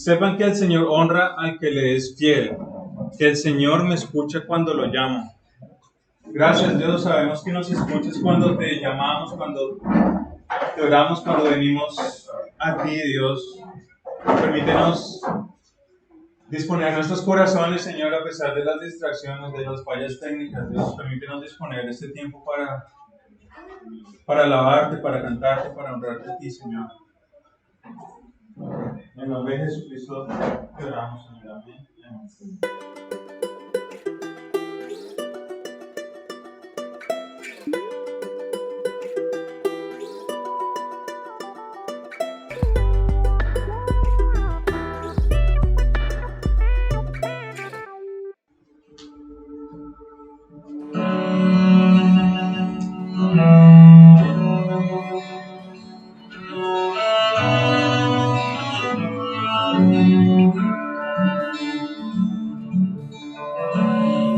Sepan que el Señor honra al que le es fiel, que el Señor me escucha cuando lo llamo. Gracias, Dios, sabemos que nos escuchas cuando te llamamos, cuando te oramos, cuando venimos a ti, Dios. Permítenos disponer nuestros corazones, Señor, a pesar de las distracciones, de las fallas técnicas. Dios, permítenos disponer este tiempo para alabarte, para cantarte, para honrarte a ti, Señor. En el nombre de Jesucristo te oramos, Señor. Amén. Amén.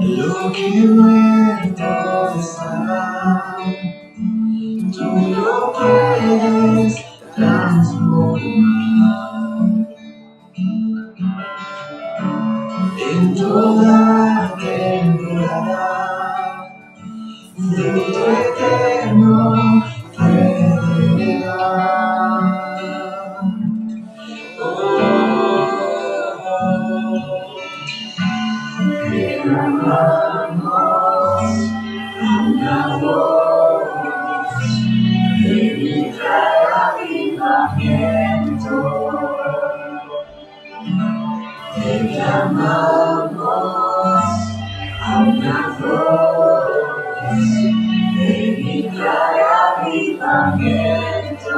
Lo que muerto está, tú lo puedes transformar en toda temporada, fruto eterno puede dar. Derramamos una voz de vida y avivamiento. Derramamos una voz de vida y avivamiento.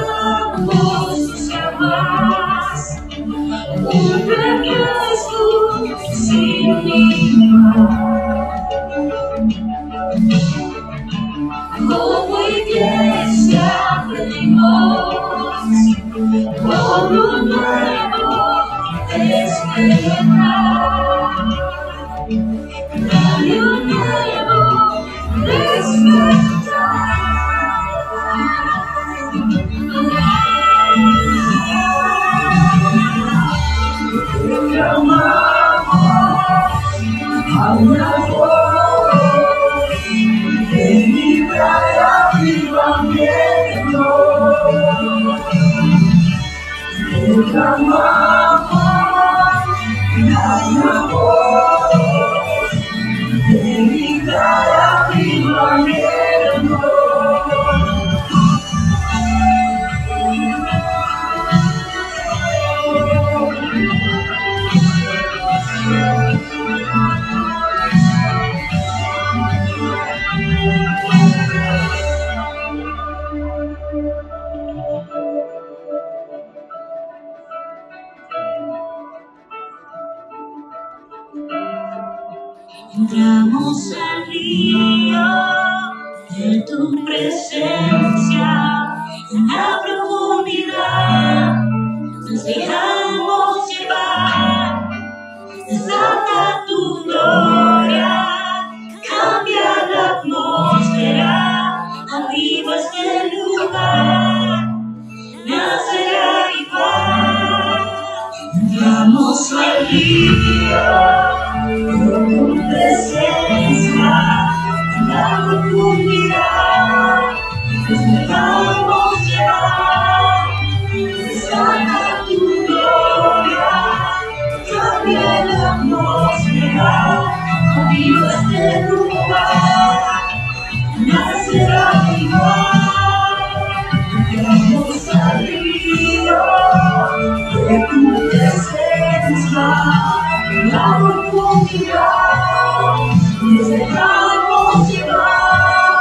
Anhelamos ser más, un refresco sin igual. Como iglesia pedimos por un nuevo despertar. Dale un nuevo despertar. Llamamos a una voz de vida y avivamiento. Llamamos a una voz de vida y avivamiento. Entramos al río de tu presencia, en la profundidad nos dejamos llevar. Desata tu gloria, cambia la atmósfera, aviva este lugar, nacerá igual. Entramos al río de tu presencia, en la profundidad nos dejamos llevar. Desata tu gloria, cambia la atmósfera, aviva este lugar, nacerá igual. Entramos al río de tu presencia, en la profundidad nos dejamos llevar.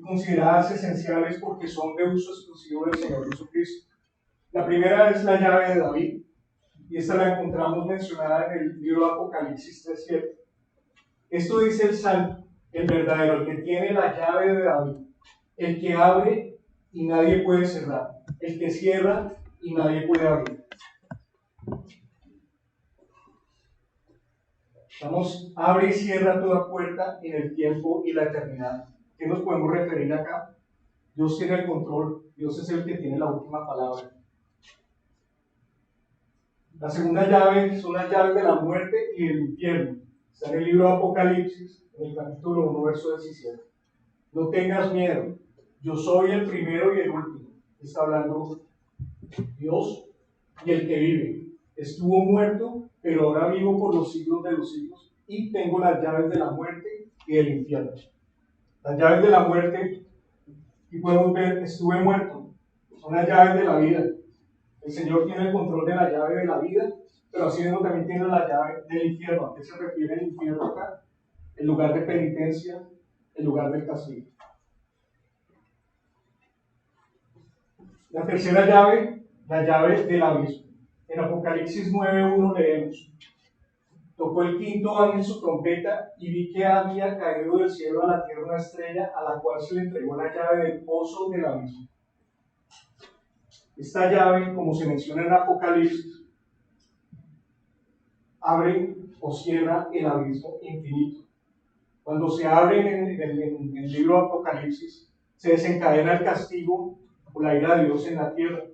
Consideradas esenciales porque son de uso exclusivo del Señor Jesucristo. La primera es la llave de David, y esta la encontramos mencionada en el libro de Apocalipsis 3:7. Esto dice el Salmo, el verdadero, el que tiene la llave de David, el que abre y nadie puede cerrar, el que cierra y nadie puede abrir. Abre y cierra toda puerta en el tiempo y la eternidad. ¿Qué nos podemos referir acá? Dios tiene el control, Dios es el que tiene la última palabra. La segunda llave son las llaves de la muerte y del infierno. Está en el libro de Apocalipsis, en el capítulo 1, verso 17. No tengas miedo, yo soy el primero y el último. Está hablando Dios y el que vive. Estuvo muerto, pero ahora vivo por los siglos de los siglos, y tengo las llaves de la muerte y del infierno. Las llaves de la muerte, y podemos ver, estuve muerto, son las llaves de la vida. El Señor tiene el control de la llave de la vida, pero así mismo también tiene la llave del infierno. ¿A qué se refiere el infierno acá? El lugar de penitencia, el lugar del castigo. La tercera llave, la llave del abismo. En Apocalipsis 9:1 leemos: tocó el quinto ángel su trompeta y vi que había caído del cielo a la tierra una estrella a la cual se le entregó la llave del pozo del abismo. Esta llave, como se menciona en Apocalipsis, abre o cierra el abismo infinito. Cuando se abre en el libro de Apocalipsis, se desencadena el castigo o la ira de Dios en la tierra.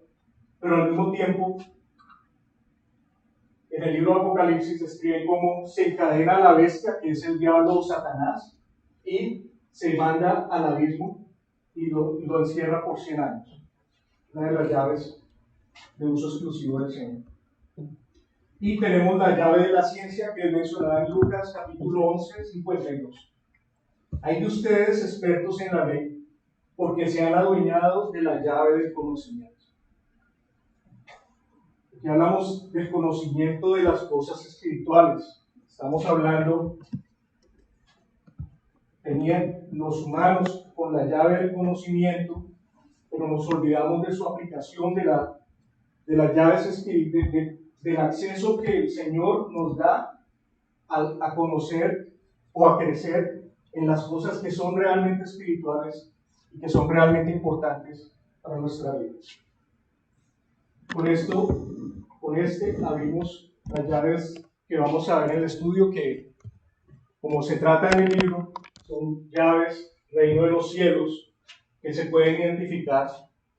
Pero al mismo tiempo, en el libro de Apocalipsis describe cómo se encadena la bestia, que es el diablo o Satanás, y se manda al abismo y lo encierra por 100 años. Una de las llaves de uso exclusivo del Señor. Y tenemos la llave de la ciencia, que es mencionada en Lucas capítulo 11, 52. Hay de ustedes expertos en la ley, porque se han adueñado de la llave del conocimiento. Aquí hablamos del conocimiento de las cosas espirituales. Estamos hablando, tenían los humanos con la llave del conocimiento, pero nos olvidamos de su aplicación, de las llaves del acceso que el Señor nos da a conocer o a crecer en las cosas que son realmente espirituales y que son realmente importantes para nuestra vida. Con este abrimos las llaves que vamos a ver en el estudio, que como se trata en el libro, son llaves, reino de los cielos, que se pueden identificar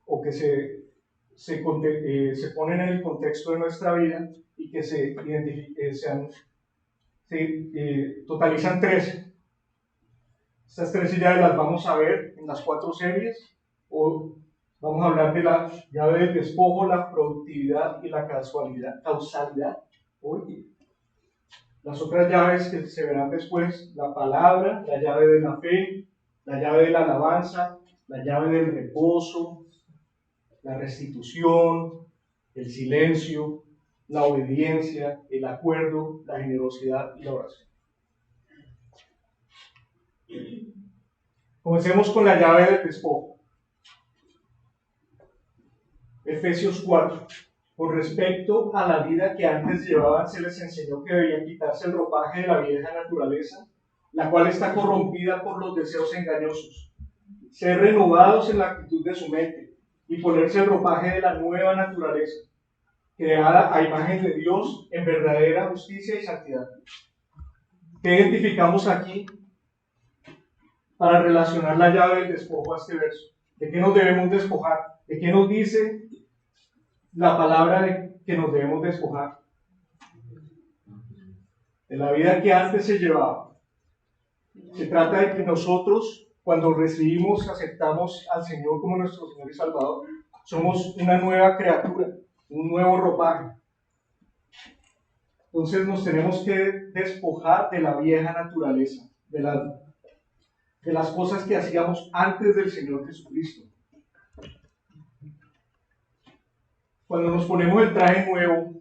o que se ponen en el contexto de nuestra vida y que totalizan 13. Estas 13 llaves las vamos a ver en las 4 series. Hoy vamos a hablar de la llave del despojo, la productividad y la causalidad. Hoy, las otras llaves que se verán después: la palabra, la llave de la fe, la llave de la alabanza, la llave del reposo, la restitución, el silencio, la obediencia, el acuerdo, la generosidad y la oración. Comencemos con la llave del despojo. Efesios 4. Con respecto a la vida que antes llevaban, se les enseñó que debían quitarse el ropaje de la vieja naturaleza, la cual está corrompida por los deseos engañosos, ser renovados en la actitud de su mente y ponerse el ropaje de la nueva naturaleza, creada a imagen de Dios en verdadera justicia y santidad. ¿Qué identificamos aquí para relacionar la llave del despojo a este verso? ¿De qué nos debemos despojar? ¿De qué nos dice la palabra de que nos debemos despojar? De la vida que antes se llevaba. Se trata de que nosotros, cuando recibimos, aceptamos al Señor como nuestro Señor y Salvador, somos una nueva criatura, un nuevo ropaje. Entonces nos tenemos que despojar de la vieja naturaleza, de las cosas que hacíamos antes del Señor Jesucristo. Cuando nos ponemos el traje nuevo,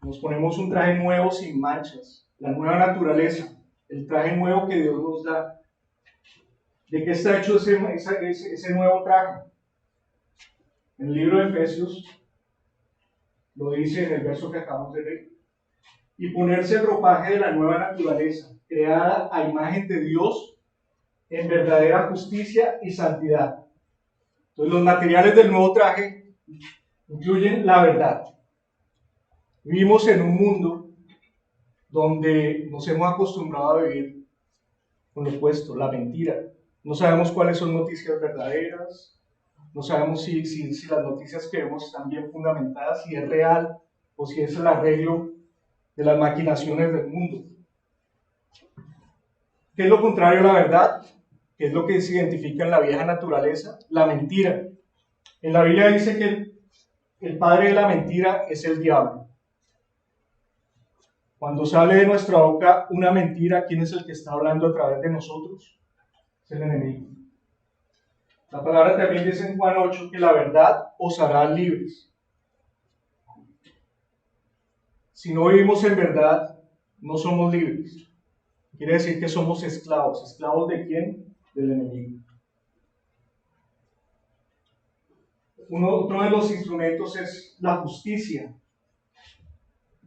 nos ponemos un traje nuevo sin manchas, la nueva naturaleza, el traje nuevo que Dios nos da. ¿De qué está hecho ese nuevo traje? En el libro de Efesios lo dice en el verso que acabamos de leer. Y ponerse el ropaje de la nueva naturaleza, creada a imagen de Dios en verdadera justicia y santidad. Entonces los materiales del nuevo traje incluyen la verdad. Vivimos en un mundo donde nos hemos acostumbrado a vivir con lo opuesto, la mentira. No sabemos cuáles son noticias verdaderas, no sabemos si las noticias que vemos están bien fundamentadas, si es real o si es el arreglo de las maquinaciones del mundo. ¿Qué es lo contrario a la verdad? ¿Qué es lo que se identifica en la vieja naturaleza? La mentira. En la Biblia dice que el padre de la mentira es el diablo. Cuando sale de nuestra boca una mentira, ¿quién es el que está hablando a través de nosotros? Es el enemigo. La palabra también dice en Juan 8 que la verdad os hará libres. Si no vivimos en verdad, no somos libres. Quiere decir que somos esclavos. ¿Esclavos de quién? Del enemigo. Otro de los instrumentos es la justicia.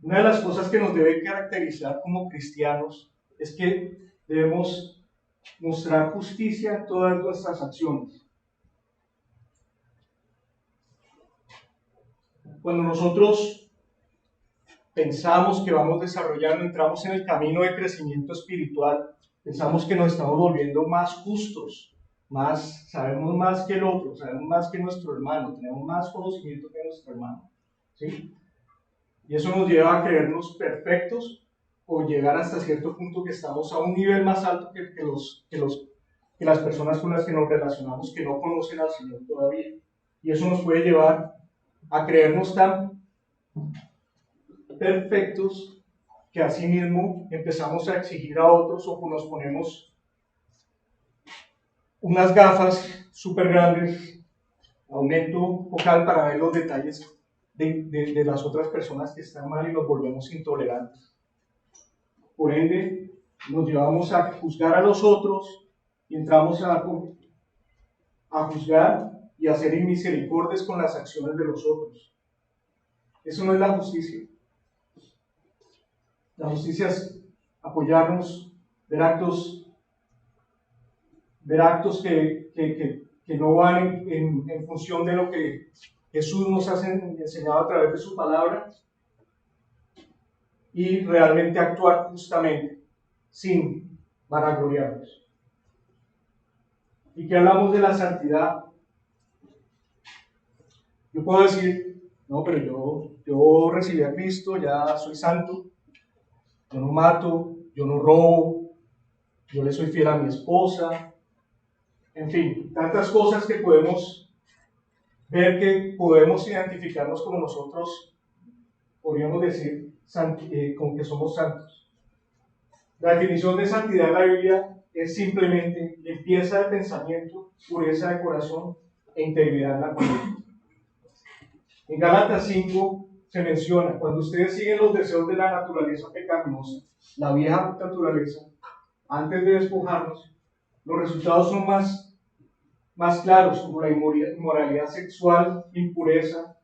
Una de las cosas que nos debe caracterizar como cristianos es que debemos mostrar justicia en todas nuestras acciones. Cuando nosotros pensamos que vamos desarrollando, entramos en el camino de crecimiento espiritual, pensamos que nos estamos volviendo más justos, sabemos más que el otro, sabemos más que nuestro hermano, tenemos más conocimiento que nuestro hermano, ¿sí? Y eso nos lleva a creernos perfectos o llegar hasta cierto punto que estamos a un nivel más alto que las personas con las que nos relacionamos que no conocen al Señor todavía. Y eso nos puede llevar a creernos tan perfectos que así mismo empezamos a exigir a otros o nos ponemos unas gafas súper grandes, aumento vocal para ver los detalles de las otras personas que están mal y nos volvemos intolerantes. Por ende, nos llevamos a juzgar a los otros y entramos a juzgar y a hacer inmisericordias con las acciones de los otros. Eso no es la justicia. La justicia es apoyarnos, ver actos que no van en función de lo que Jesús nos ha enseñado a través de su palabra y realmente actuar justamente, sin vanagloriarnos. ¿Y qué hablamos de la santidad? Yo puedo decir, no, pero yo recibí a Cristo, ya soy santo, yo no mato, yo no robo, yo le soy fiel a mi esposa, en fin, tantas cosas que podemos ver que podemos identificarnos como nosotros, podríamos decir, con que somos santos. La definición de santidad en la Biblia es simplemente limpieza de pensamiento, pureza de corazón e integridad en la conducta. En Gálatas 5 se menciona, cuando ustedes siguen los deseos de la naturaleza pecaminosa, la vieja naturaleza, antes de despojarnos, los resultados son más claros, como la inmoralidad sexual, impureza,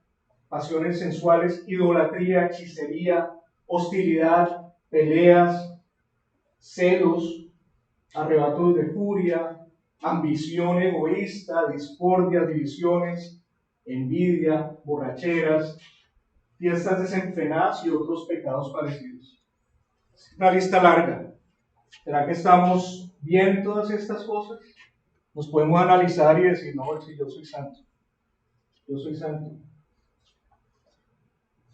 pasiones sensuales, idolatría, hechicería, hostilidad, peleas, celos, arrebatos de furia, ambición egoísta, discordia, divisiones, envidia, borracheras, fiestas desenfrenadas y otros pecados parecidos. Es una lista larga. ¿Será que estamos bien todas estas cosas? Nos podemos analizar y decir, no, si yo soy santo. Yo soy santo.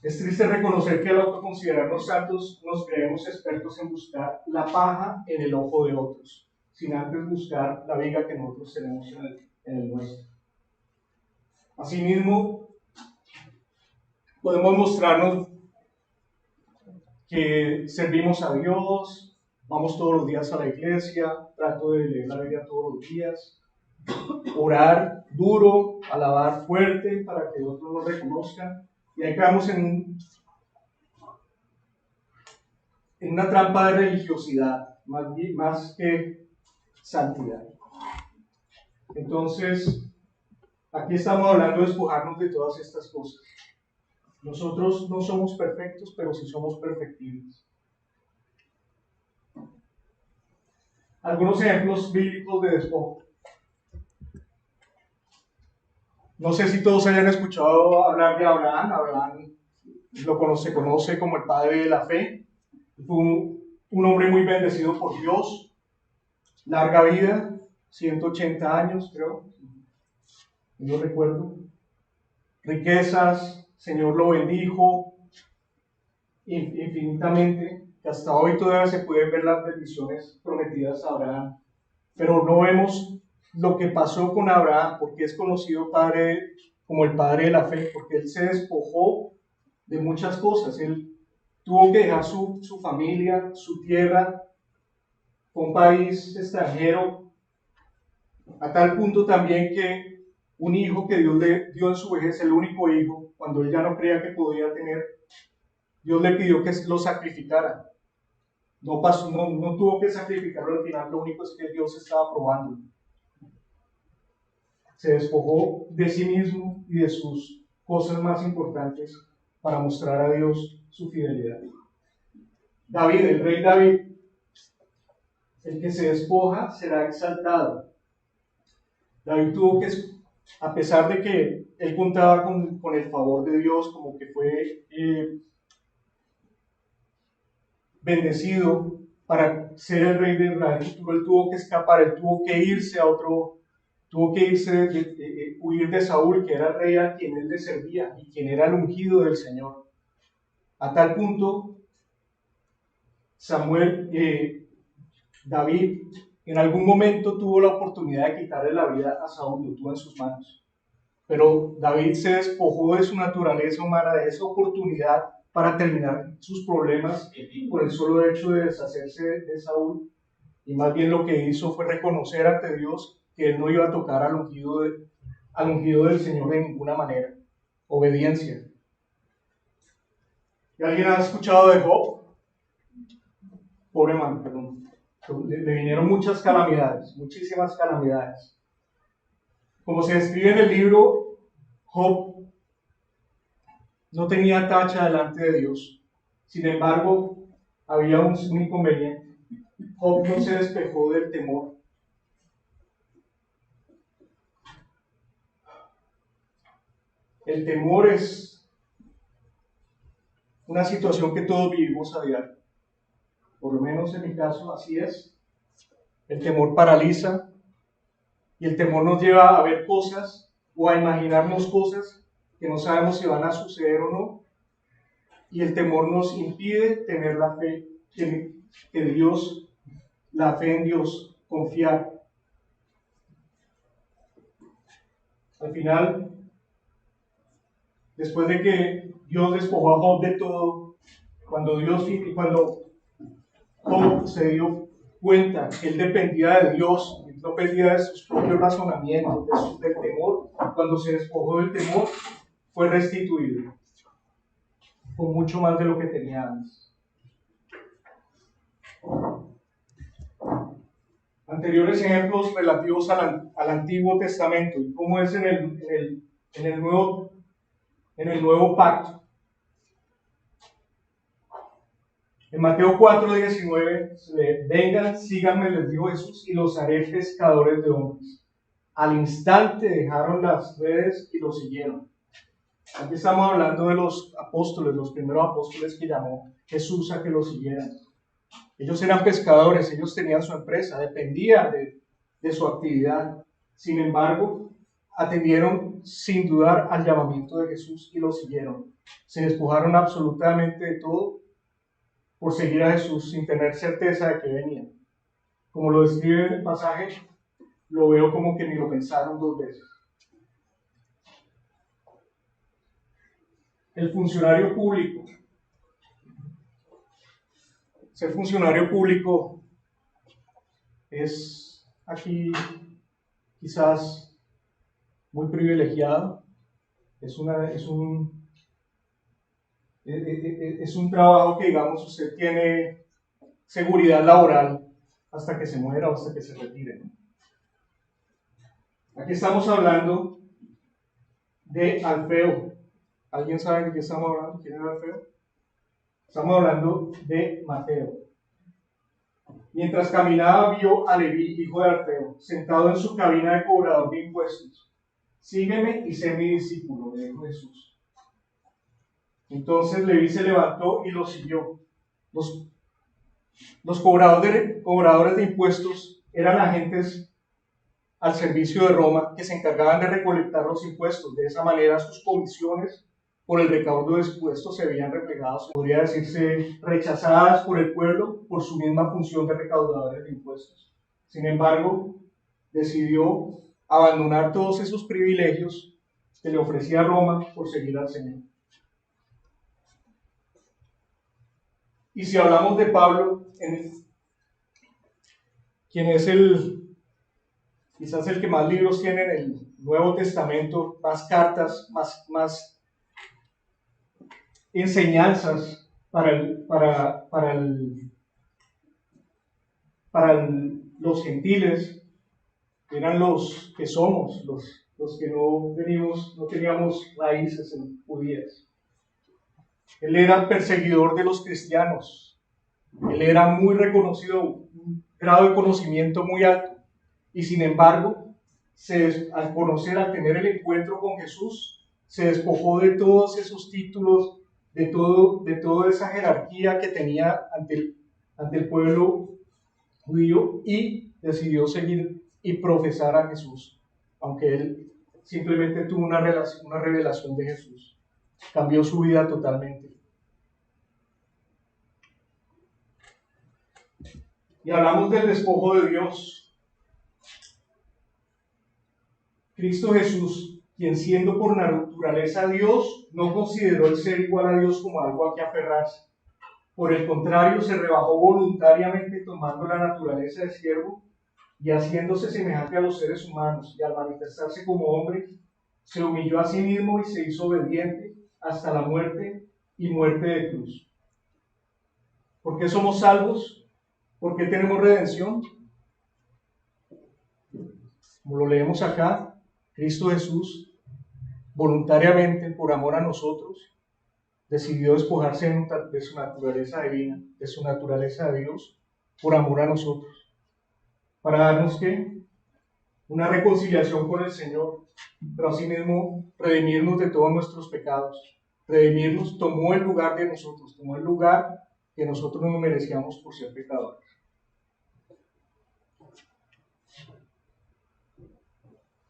Es triste reconocer que al autoconsiderarnos santos nos creemos expertos en buscar la paja en el ojo de otros, sin antes buscar la viga que nosotros tenemos en el nuestro. Asimismo, podemos mostrarnos que servimos a Dios, vamos todos los días a la iglesia, trato de leer la Biblia todos los días, orar duro, alabar fuerte para que otros nos reconozcan, y ahí caemos en una trampa de religiosidad, más que santidad. Entonces, aquí estamos hablando de despojarnos de todas estas cosas. Nosotros no somos perfectos, pero sí somos perfectibles. Algunos ejemplos bíblicos de despojo. No sé si todos hayan escuchado hablar de Abraham. Abraham se conoce como el padre de la fe. Fue un hombre muy bendecido por Dios. Larga vida, 180 años creo. No recuerdo. Riquezas, Señor lo bendijo infinitamente, que hasta hoy todavía se pueden ver las bendiciones prometidas a Abraham. Pero no vemos lo que pasó con Abraham, porque es conocido como el padre de la fe, porque él se despojó de muchas cosas. Él tuvo que dejar su familia, su tierra, un país extranjero, a tal punto también que un hijo que Dios le dio en su vejez, el único hijo, cuando él ya no creía que podía tener, Dios le pidió que lo sacrificara. No tuvo que sacrificarlo al final, lo único es que Dios estaba probando. Se despojó de sí mismo y de sus cosas más importantes para mostrar a Dios su fidelidad. David, el rey David, el que se despoja será exaltado. David tuvo que, a pesar de que él contaba con el favor de Dios, como que fue bendecido para ser el rey de Israel, él tuvo que escapar, él tuvo que irse huir de Saúl, que era el rey a quien él le servía y quien era el ungido del Señor. A tal punto, David en algún momento tuvo la oportunidad de quitarle la vida a Saúl, lo tuvo en sus manos. Pero David se despojó de su naturaleza humana, de esa oportunidad para terminar sus problemas por el solo hecho de deshacerse de Saúl. Y más bien lo que hizo fue reconocer ante Dios que él no iba a tocar al ungido del Señor de ninguna manera. Obediencia. ¿Y alguien ha escuchado de Job? Pobre man, perdón. Le vinieron muchas calamidades, muchísimas calamidades. Como se describe en el libro, Job no tenía tacha delante de Dios. Sin embargo, había un inconveniente. Job no se despejó del temor. El temor es una situación que todos vivimos a diario. Por lo menos en mi caso así es. El temor paraliza, Y el temor nos lleva a ver cosas o a imaginarnos cosas que no sabemos si van a suceder o no. Y el temor nos impide tener la fe que Dios, la fe en Dios, confiar. Al final, después de que Dios despojó a Job de todo, cuando Job se dio cuenta que él dependía de Dios, no dependía de sus propios razonamientos, del temor, cuando se despojó del temor, fue restituido con mucho más de lo que tenía antes. Anteriores ejemplos relativos al Antiguo Testamento y cómo es en el Nuevo Pacto. En Mateo 4:19, vengan, síganme, les dijo Jesús, y los haré pescadores de hombres. Al instante dejaron las redes y los siguieron. Aquí estamos hablando de los apóstoles, los primeros apóstoles que llamó Jesús a que los siguieran. Ellos eran pescadores, ellos tenían su empresa, dependían de su actividad. Sin embargo, atendieron sin dudar al llamamiento de Jesús y lo siguieron. Se despojaron absolutamente de todo por seguir a Jesús sin tener certeza de que venía. Como lo describe en el pasaje, lo veo como que ni lo pensaron dos veces. El funcionario público. Ser funcionario público es aquí quizás muy privilegiado. Es un trabajo que, digamos, usted tiene seguridad laboral hasta que se muera o hasta que se retire, ¿no? Aquí estamos hablando de Alfeo. ¿Alguien sabe de qué estamos hablando? ¿Quién es Alfeo? Estamos hablando de Mateo. Mientras caminaba, vio a Leví, hijo de Alfeo, sentado en su cabina de cobrador de impuestos. Sígueme y sé mi discípulo, le dijo Jesús. Entonces Leví se levantó y lo siguió. Los cobradores de impuestos eran agentes al servicio de Roma que se encargaban de recolectar los impuestos. De esa manera sus comisiones por el recaudo de impuestos se veían reflejadas, podría decirse, rechazadas por el pueblo por su misma función de recaudadores de impuestos. Sin embargo, decidió abandonar todos esos privilegios que le ofrecía Roma por seguir al Señor. Y si hablamos de Pablo, quien es quizás el que más libros tiene en el Nuevo Testamento, más cartas, más enseñanzas para los gentiles, eran los que somos, los que no teníamos raíces judías. Él era perseguidor de los cristianos, él era muy reconocido, un grado de conocimiento muy alto, y sin embargo, al tener el encuentro con Jesús, se despojó de todos esos títulos, de toda esa jerarquía que tenía ante el pueblo judío, y decidió seguir y profesar a Jesús, aunque él simplemente tuvo una revelación de Jesús. Cambió su vida totalmente. Y hablamos del despojo de Dios. Cristo Jesús, quien siendo por naturaleza Dios, no consideró el ser igual a Dios como algo a que aferrarse. Por el contrario, se rebajó voluntariamente tomando la naturaleza de siervo y haciéndose semejante a los seres humanos, y al manifestarse como hombre, se humilló a sí mismo y se hizo obediente hasta la muerte y muerte de cruz. ¿Por qué somos salvos? ¿Por qué tenemos redención? Como lo leemos acá, Cristo Jesús, voluntariamente, por amor a nosotros, decidió despojarse de su naturaleza divina, de su naturaleza de Dios, por amor a nosotros, para darnos ¿qué? Una reconciliación con el Señor, pero asimismo redimirnos de todos nuestros pecados. Redimirnos, tomó el lugar de nosotros, tomó el lugar que nosotros no merecíamos por ser pecadores.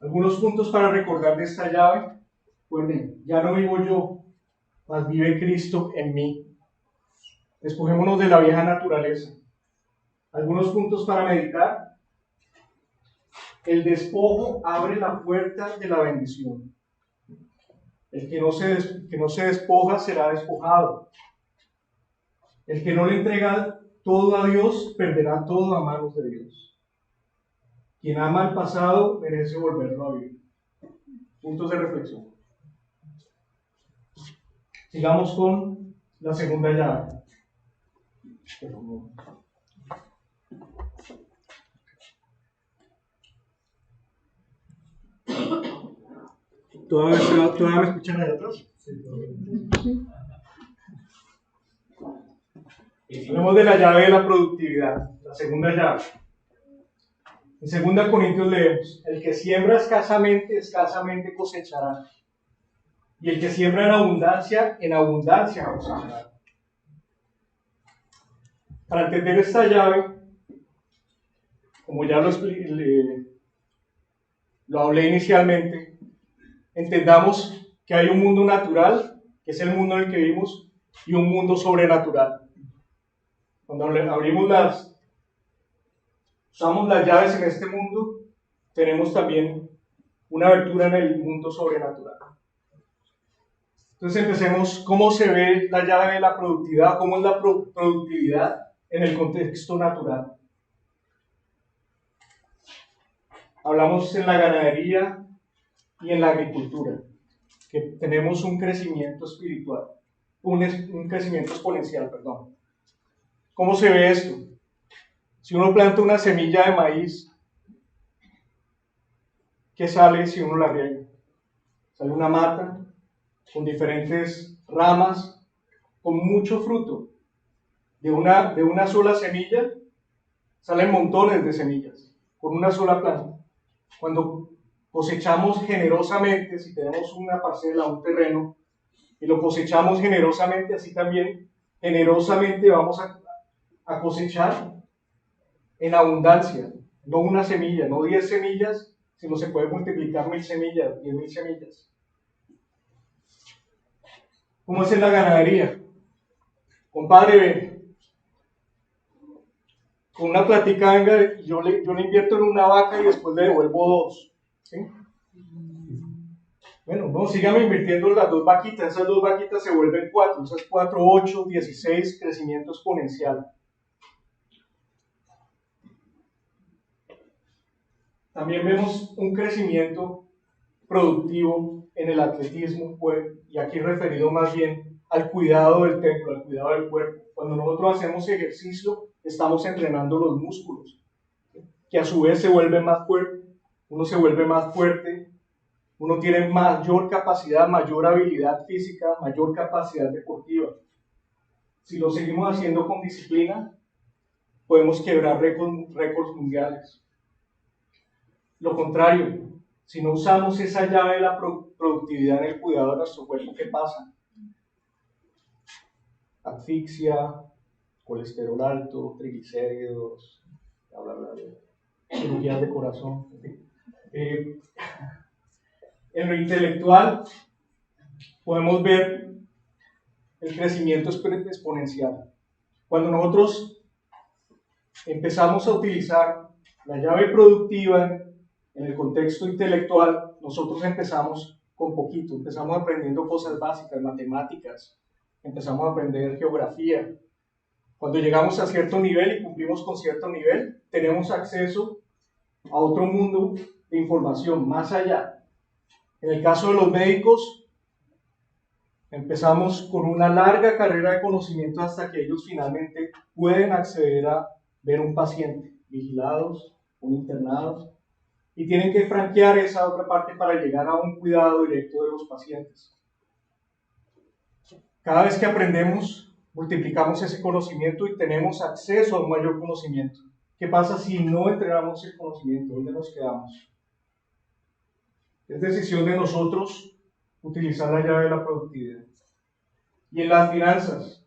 Algunos puntos para recordar de esta llave. Recuerden, ya no vivo yo, mas vive Cristo en mí. Despojémonos de la vieja naturaleza. Algunos puntos para meditar. El despojo abre la puerta de la bendición. El que no se despoja será despojado. El que no le entrega todo a Dios perderá todo a manos de Dios. Quien ama el pasado merece volverlo a vivir. Puntos de reflexión. Sigamos con la segunda llave. ¿Todavía me escuchan allá atrás? Sí. Hablemos de la llave de la productividad, la segunda llave. En 2 Corintios leemos: el que siembra escasamente, escasamente cosechará. Y el que siembra en abundancia cosechará. Para entender esta llave, como ya lo hablé inicialmente, entendamos que hay un mundo natural, que es el mundo en el que vivimos, y un mundo sobrenatural. Cuando usamos las llaves en este mundo, tenemos también una abertura en el mundo sobrenatural. Entonces empecemos, ¿cómo se ve la llave de la productividad? ¿Cómo es la productividad en el contexto natural? Hablamos en la ganadería y en la agricultura, que tenemos un crecimiento espiritual, un crecimiento exponencial, perdón. ¿Cómo se ve esto? Si uno planta una semilla de maíz, ¿qué sale si uno la riega? Sale una mata con diferentes ramas, con mucho fruto. De una sola semilla salen montones de semillas, con una sola planta. Cuando cosechamos generosamente, si tenemos una parcela, un terreno, y lo cosechamos generosamente, así también generosamente vamos a cosechar en abundancia, no una semilla, no 10 semillas, sino se puede multiplicar 1000 semillas, 10.000 semillas. ¿Cómo es en la ganadería? Compadre, ve, con una platica venga, yo le invierto en una vaca y después le devuelvo 2. ¿Sí? Bueno, no, síganme invirtiendo en las 2 vaquitas, esas 2 vaquitas se vuelven 4, esas 4, 8, 16, crecimiento exponencial. También vemos un crecimiento productivo en el atletismo, y aquí referido más bien al cuidado del templo, al cuidado del cuerpo. Cuando nosotros hacemos ejercicio, estamos entrenando los músculos, que a su vez se vuelven más fuertes. Uno se vuelve más fuerte, uno tiene mayor capacidad, mayor habilidad física, mayor capacidad deportiva. Si lo seguimos haciendo con disciplina, podemos quebrar récords mundiales. Lo contrario, si no usamos esa llave de la productividad en el cuidado de nuestro cuerpo, ¿qué pasa? Asfixia, colesterol alto, triglicéridos, cirugías de corazón. En lo intelectual podemos ver el crecimiento exponencial. Cuando nosotros empezamos a utilizar la llave productiva en el contexto intelectual, nosotros empezamos con poquito, empezamos aprendiendo cosas básicas, matemáticas, empezamos a aprender geografía. Cuando llegamos a cierto nivel y cumplimos con cierto nivel, tenemos acceso a otro mundo de información más allá. En el caso de los médicos, empezamos con una larga carrera de conocimiento hasta que ellos finalmente pueden acceder a ver un paciente, vigilados o internados, y tienen que franquear esa otra parte para llegar a un cuidado directo de los pacientes. Cada vez que aprendemos, multiplicamos ese conocimiento y tenemos acceso a un mayor conocimiento. ¿Qué pasa si no entregamos el conocimiento? ¿Dónde nos quedamos? Es decisión de nosotros utilizar la llave de la productividad. Y en las finanzas,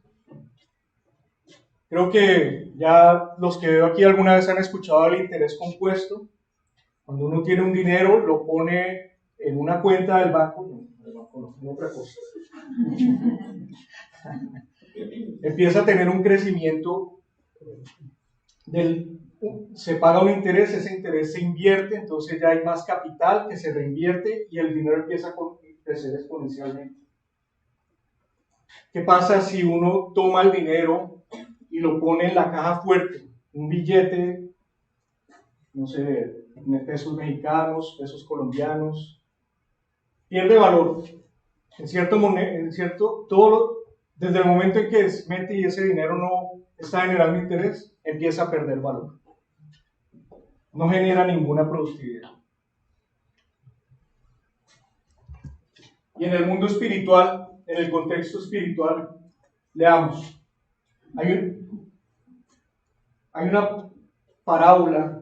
creo que ya los que veo aquí alguna vez han escuchado el interés compuesto. Cuando uno tiene un dinero, lo pone en una cuenta del banco, no, en otra cosa. Empieza a tener un crecimiento, se paga un interés, ese interés se invierte, entonces ya hay más capital que se reinvierte y el dinero empieza a crecer exponencialmente. ¿Qué pasa si uno toma el dinero y lo pone en la caja fuerte? Un billete, no sé, en pesos mexicanos, pesos colombianos, pierde valor. Desde el momento en que mete y ese dinero no está generando interés, empieza a perder valor. No genera ninguna productividad. Y en el mundo espiritual, en el contexto espiritual, leamos. Hay una parábola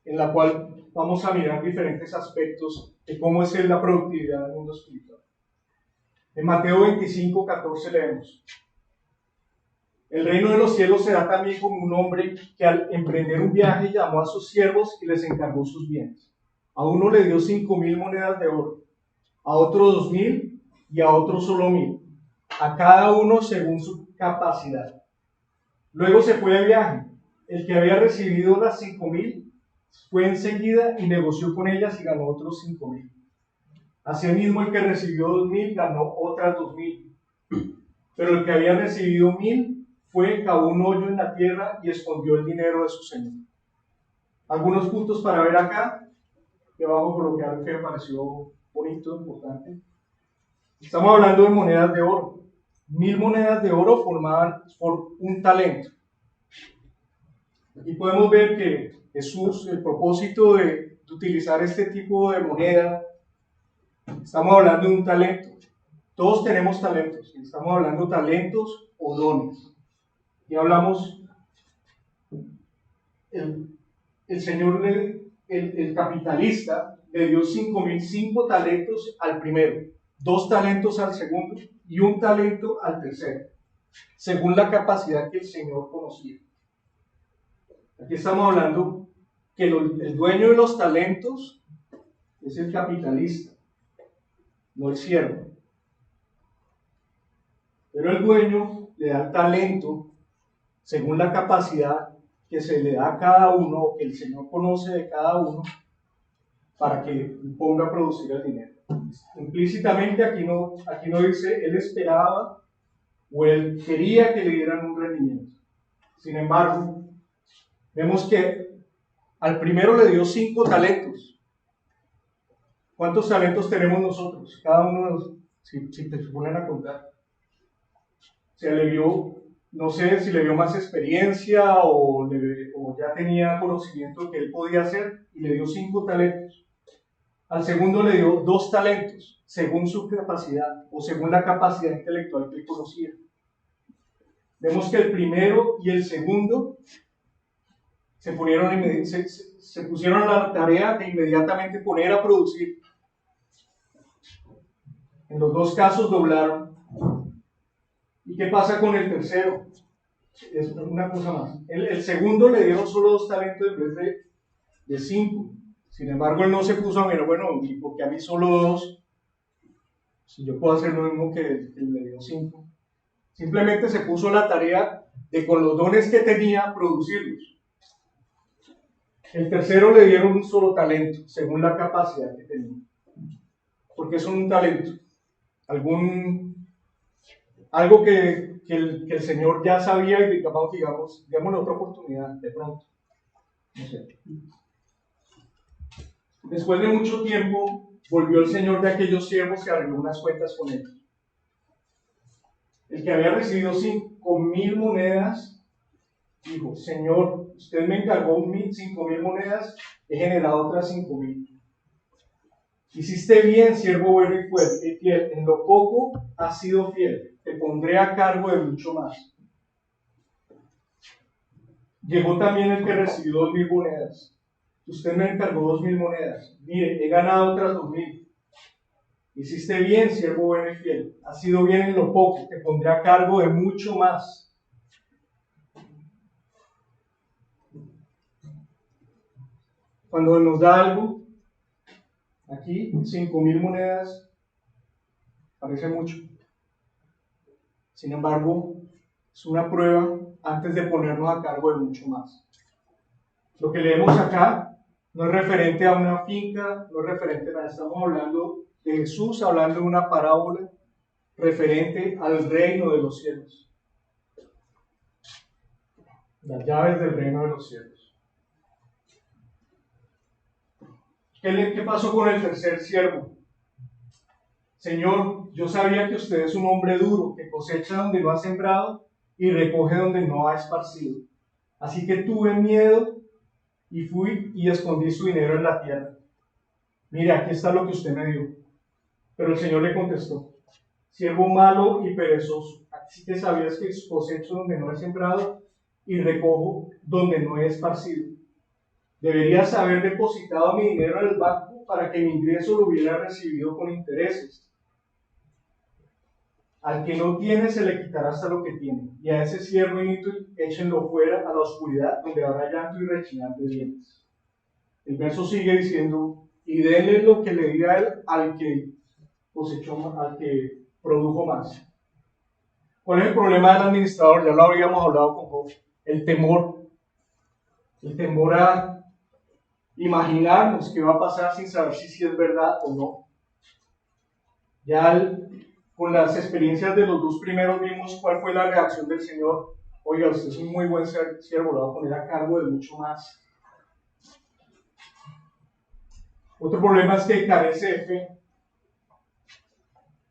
en la cual vamos a mirar diferentes aspectos de cómo es la productividad del mundo espiritual. En Mateo 25, 14 leemos: el reino de los cielos será también como un hombre que al emprender un viaje llamó a sus siervos y les encargó sus bienes. A uno le dio 5,000 monedas de oro, a otro 2,000 y a otro solo 1,000, a cada uno según su capacidad. Luego se fue de viaje. El que había recibido las 5,000 fue enseguida y negoció con ellas y ganó otros 5,000. Asimismo, el que recibió 2,000 ganó otras 2,000. Pero el que había recibido 1,000 fue, cavó un hoyo en la tierra y escondió el dinero de su señor. Algunos puntos para ver acá, que vamos a colocar que me pareció bonito, importante. Estamos hablando de monedas de oro. 1,000 monedas de oro formaban por un talento. Aquí podemos ver que Jesús, el propósito de utilizar este tipo de moneda, estamos hablando de un talento. Todos tenemos talentos, estamos hablando de talentos o dones. Y hablamos, el Señor, el capitalista, le dio 5 talentos al primero, 2 talentos al segundo y 1 talento al tercero, según la capacidad que el Señor conocía. Aquí estamos hablando que el dueño de los talentos es el capitalista, no el siervo. Pero el dueño le da el talento según la capacidad que se le da a cada uno, o que el Señor conoce de cada uno, para que ponga a producir el dinero. Implícitamente aquí no dice él esperaba o él quería que le dieran un rendimiento. Sin embargo, vemos que al primero le dio 5 talentos. ¿Cuántos talentos tenemos nosotros? Cada uno de los, si te ponen a contar. Se le vio, no sé si le dio más experiencia o ya tenía conocimiento que él podía hacer y le dio 5 talentos. Al segundo le dio 2 talentos, según su capacidad o según la capacidad intelectual que él conocía. Vemos que el primero y el segundo se pusieron a la tarea de inmediatamente poner a producir. En los 2 casos doblaron. ¿Y qué pasa con el tercero? Es una cosa más. El segundo le dieron solo 2 talentos en vez de 5. Sin embargo, él no se puso a mirar, bueno, ¿y porque a mí solo 2? Si yo puedo hacer lo mismo que él le dio 5. Simplemente se puso la tarea de, con los dones que tenía, producirlos. El tercero le dieron un solo talento, según la capacidad que tenía. Porque es un talento. Algo que el Señor ya sabía y digamos, démosle otra oportunidad, de pronto. No sé. Después de mucho tiempo, volvió el Señor de aquellos siervos y arregló unas cuentas con ellos. El que había recibido 5,000 monedas, dijo: Señor, usted me encargó 5,000 monedas, he generado otras 5,000. Hiciste bien, siervo bueno y fiel, en lo poco has sido fiel, te pondré a cargo de mucho más. Llegó también el que recibió 2,000 monedas. Usted me encargó 2,000 monedas. Mire, he ganado otras 2,000. Hiciste bien, siervo bueno y fiel. Has sido bien en lo poco, te pondré a cargo de mucho más. Cuando Él nos da algo, aquí 5,000 monedas parece mucho. Sin embargo, es una prueba antes de ponernos a cargo de mucho más. Lo que leemos acá no es referente a una finca, no es referente a nada. Estamos hablando de Jesús, hablando de una parábola referente al reino de los cielos. Las llaves del reino de los cielos. ¿Qué pasó con el tercer siervo? Señor, yo sabía que usted es un hombre duro, que cosecha donde no ha sembrado y recoge donde no ha esparcido. Así que tuve miedo y fui y escondí su dinero en la tierra. Mire, aquí está lo que usted me dio. Pero el Señor le contestó: siervo malo y perezoso, así que sabías que cosecho donde no he sembrado y recojo donde no he esparcido. Deberías haber depositado mi dinero en el banco para que mi ingreso lo hubiera recibido con intereses. Al que no tiene se le quitará hasta lo que tiene, y a ese siervo inútil échenlo fuera a la oscuridad, donde habrá llanto y rechinar de dientes. El verso sigue diciendo: y denle lo que le di a él al que cosechó, al que produjo más. ¿Cuál es el problema del administrador? Ya lo habíamos hablado con Job. El temor a imaginarnos qué va a pasar sin saber si es verdad o no. Ya con las experiencias de los dos primeros vimos cuál fue la reacción del Señor. Oiga, usted es un muy buen siervo, lo va a poner a cargo de mucho más. Otro problema es que carece de fe,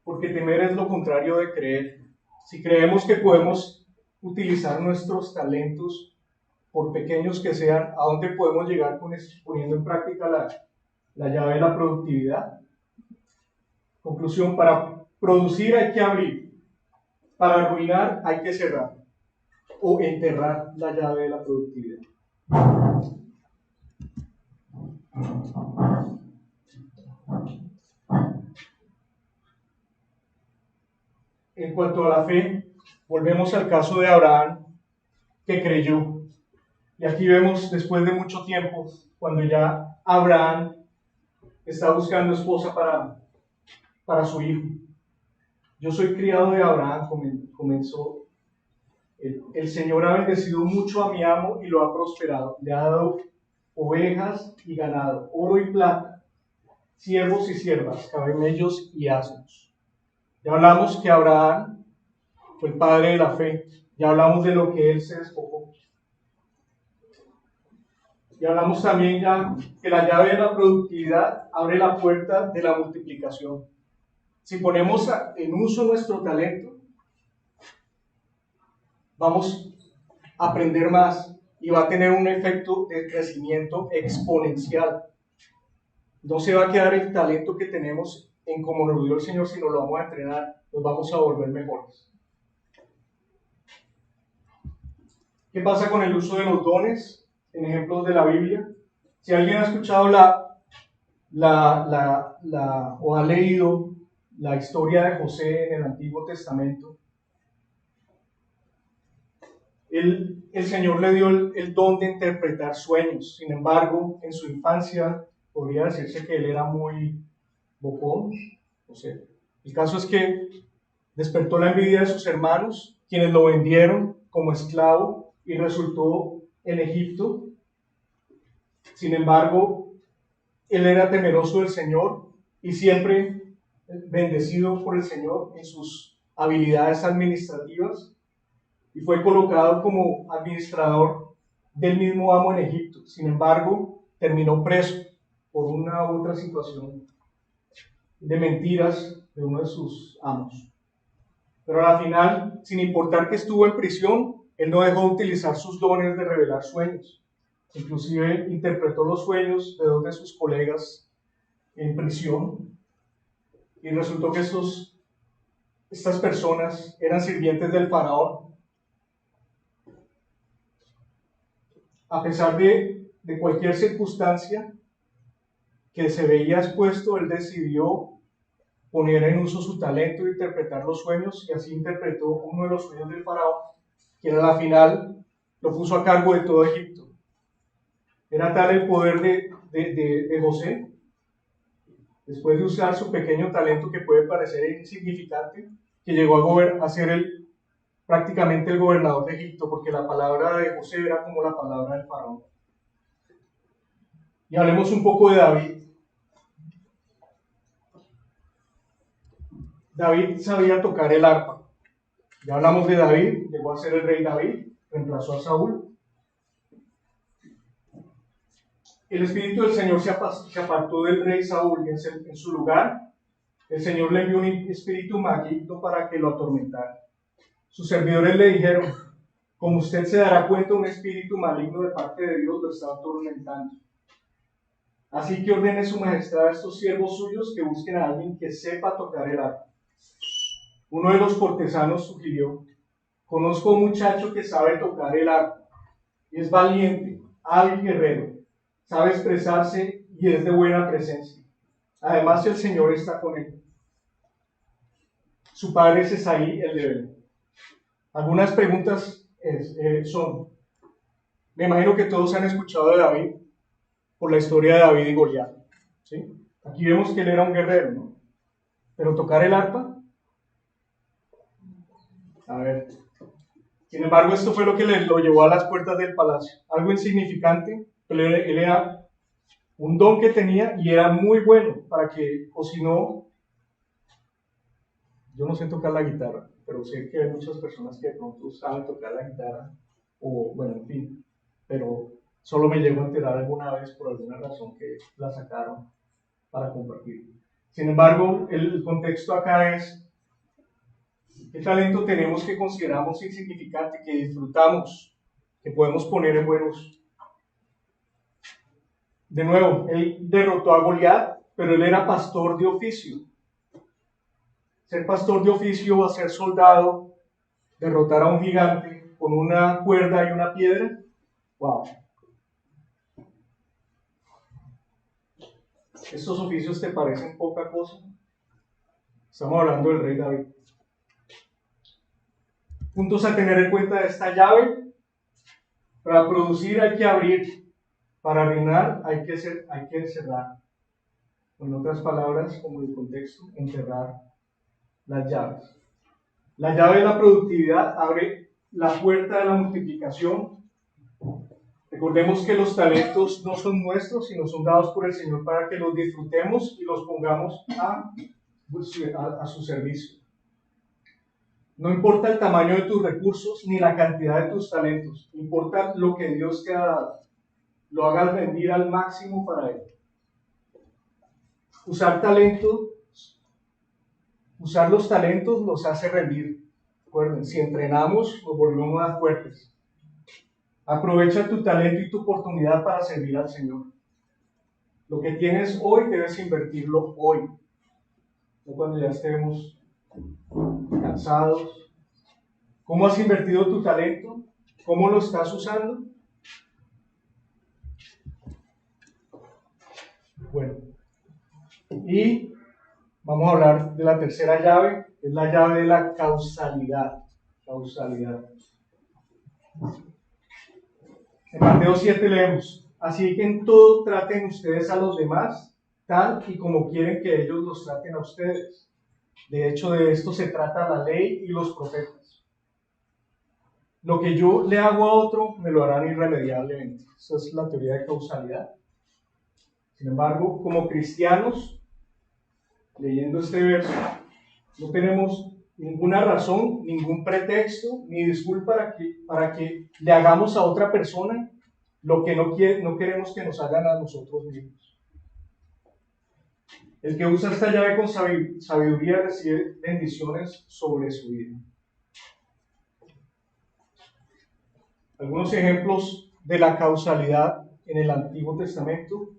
porque temer es lo contrario de creer. Si creemos que podemos utilizar nuestros talentos, por pequeños que sean, ¿a dónde podemos llegar con esto, poniendo en práctica la llave de la productividad? Conclusión: para producir hay que abrir, para arruinar hay que cerrar o enterrar la llave de la productividad. En cuanto a la fe, volvemos al caso de Abraham, que creyó. Y aquí vemos, después de mucho tiempo, cuando ya Abraham está buscando esposa para su hijo. Yo soy criado de Abraham, comenzó. El Señor ha bendecido mucho a mi amo y lo ha prosperado. Le ha dado ovejas y ganado, oro y plata, siervos y siervas, camellos y asnos. Ya hablamos que Abraham fue el padre de la fe. Ya hablamos de lo que él se despojó. Y hablamos también ya que la llave de la productividad abre la puerta de la multiplicación. Si ponemos en uso nuestro talento, vamos a aprender más y va a tener un efecto de crecimiento exponencial. No se va a quedar el talento que tenemos en como nos lo dio el Señor, sino lo vamos a entrenar, nos vamos a volver mejores. ¿Qué pasa con el uso de los dones? En ejemplos de la Biblia. Si alguien ha escuchado o ha leído la historia de José en el Antiguo Testamento, el Señor le dio el don de interpretar sueños. Sin embargo, en su infancia podría decirse que él era muy bocón. O sea, el caso es que despertó la envidia de sus hermanos, quienes lo vendieron como esclavo y resultó en Egipto. Sin embargo, él era temeroso del Señor y siempre bendecido por el Señor en sus habilidades administrativas, y fue colocado como administrador del mismo amo en Egipto. Sin embargo, terminó preso por una u otra situación de mentiras de uno de sus amos. Pero al final, sin importar que estuvo en prisión, él no dejó de utilizar sus dones de revelar sueños. Inclusive interpretó los sueños de dos de sus colegas en prisión, y resultó que estas personas eran sirvientes del faraón. A pesar de cualquier circunstancia que se veía expuesto, él decidió poner en uso su talento de interpretar los sueños, y así interpretó uno de los sueños del faraón, quien a la final lo puso a cargo de todo Egipto. Era tal el poder de José, después de usar su pequeño talento que puede parecer insignificante, que llegó a ser prácticamente el gobernador de Egipto, porque la palabra de José era como la palabra del faraón. Y hablemos un poco de David. David sabía tocar el arpa. Ya hablamos de David, llegó a ser el rey David, reemplazó a Saúl. El Espíritu del Señor se apartó del rey Saúl y en su lugar el Señor le envió un espíritu maligno para que lo atormentara. Sus servidores le dijeron: como usted se dará cuenta, un espíritu maligno de parte de Dios lo está atormentando. Así que ordene su majestad a estos siervos suyos que busquen a alguien que sepa tocar el arpa. Uno de los cortesanos sugirió: conozco a un muchacho que sabe tocar el arpa. Es valiente, hábil guerrero, sabe expresarse y es de buena presencia. Además, el Señor está con él. Su padre es Esaí, el de Belén. Algunas preguntas son: me imagino que todos han escuchado de David por la historia de David y Goliat, ¿sí? Aquí vemos que él era un guerrero, ¿no? Pero tocar el arpa, a ver. Sin embargo, esto fue lo que lo llevó a las puertas del palacio. Algo insignificante, pero él era un don que tenía y era muy bueno para que, o si no, yo no sé tocar la guitarra, pero sé que hay muchas personas que de pronto saben tocar la guitarra, o bueno, en fin, pero solo me llegó a enterar alguna vez por alguna razón que la sacaron para compartir. Sin embargo, el contexto acá es: ¿qué talento tenemos que consideramos insignificante, que disfrutamos, que podemos poner en buen uso? De nuevo, él derrotó a Goliat, pero él era pastor de oficio. Ser pastor de oficio a ser soldado, derrotar a un gigante con una cuerda y una piedra. ¡Wow! ¿Estos oficios te parecen poca cosa? Estamos hablando del rey David. Puntos a tener en cuenta de esta llave: para producir hay que abrir, para reinar hay que cerrar. En otras palabras, como el contexto, enterrar las llaves. La llave de la productividad abre la puerta de la multiplicación. Recordemos que los talentos no son nuestros, sino son dados por el Señor para que los disfrutemos y los pongamos a su servicio. No importa el tamaño de tus recursos ni la cantidad de tus talentos, importa lo que Dios te ha dado. Lo hagas rendir al máximo para Él. Usar los talentos nos hace rendir. Recuerden, si entrenamos, nos volvemos más fuertes. Aprovecha tu talento y tu oportunidad para servir al Señor. Lo que tienes hoy debes invertirlo hoy, no cuando ya estemos cansados. ¿Cómo has invertido tu talento? ¿Cómo lo estás usando? Bueno, y vamos a hablar de la tercera llave, es la llave de la causalidad. En Mateo 7 leemos: así que en todo traten ustedes a los demás tal y como quieren que ellos los traten a ustedes. De hecho, de esto se trata la ley y los profetas. Lo que yo le hago a otro, me lo harán irremediablemente. Esa es la teoría de causalidad. Sin embargo, como cristianos, leyendo este verso, no tenemos ninguna razón, ningún pretexto, ni disculpa para que le hagamos a otra persona lo que no queremos que nos hagan a nosotros mismos. El que usa esta llave con sabiduría recibe bendiciones sobre su vida. Algunos ejemplos de la causalidad en el Antiguo Testamento.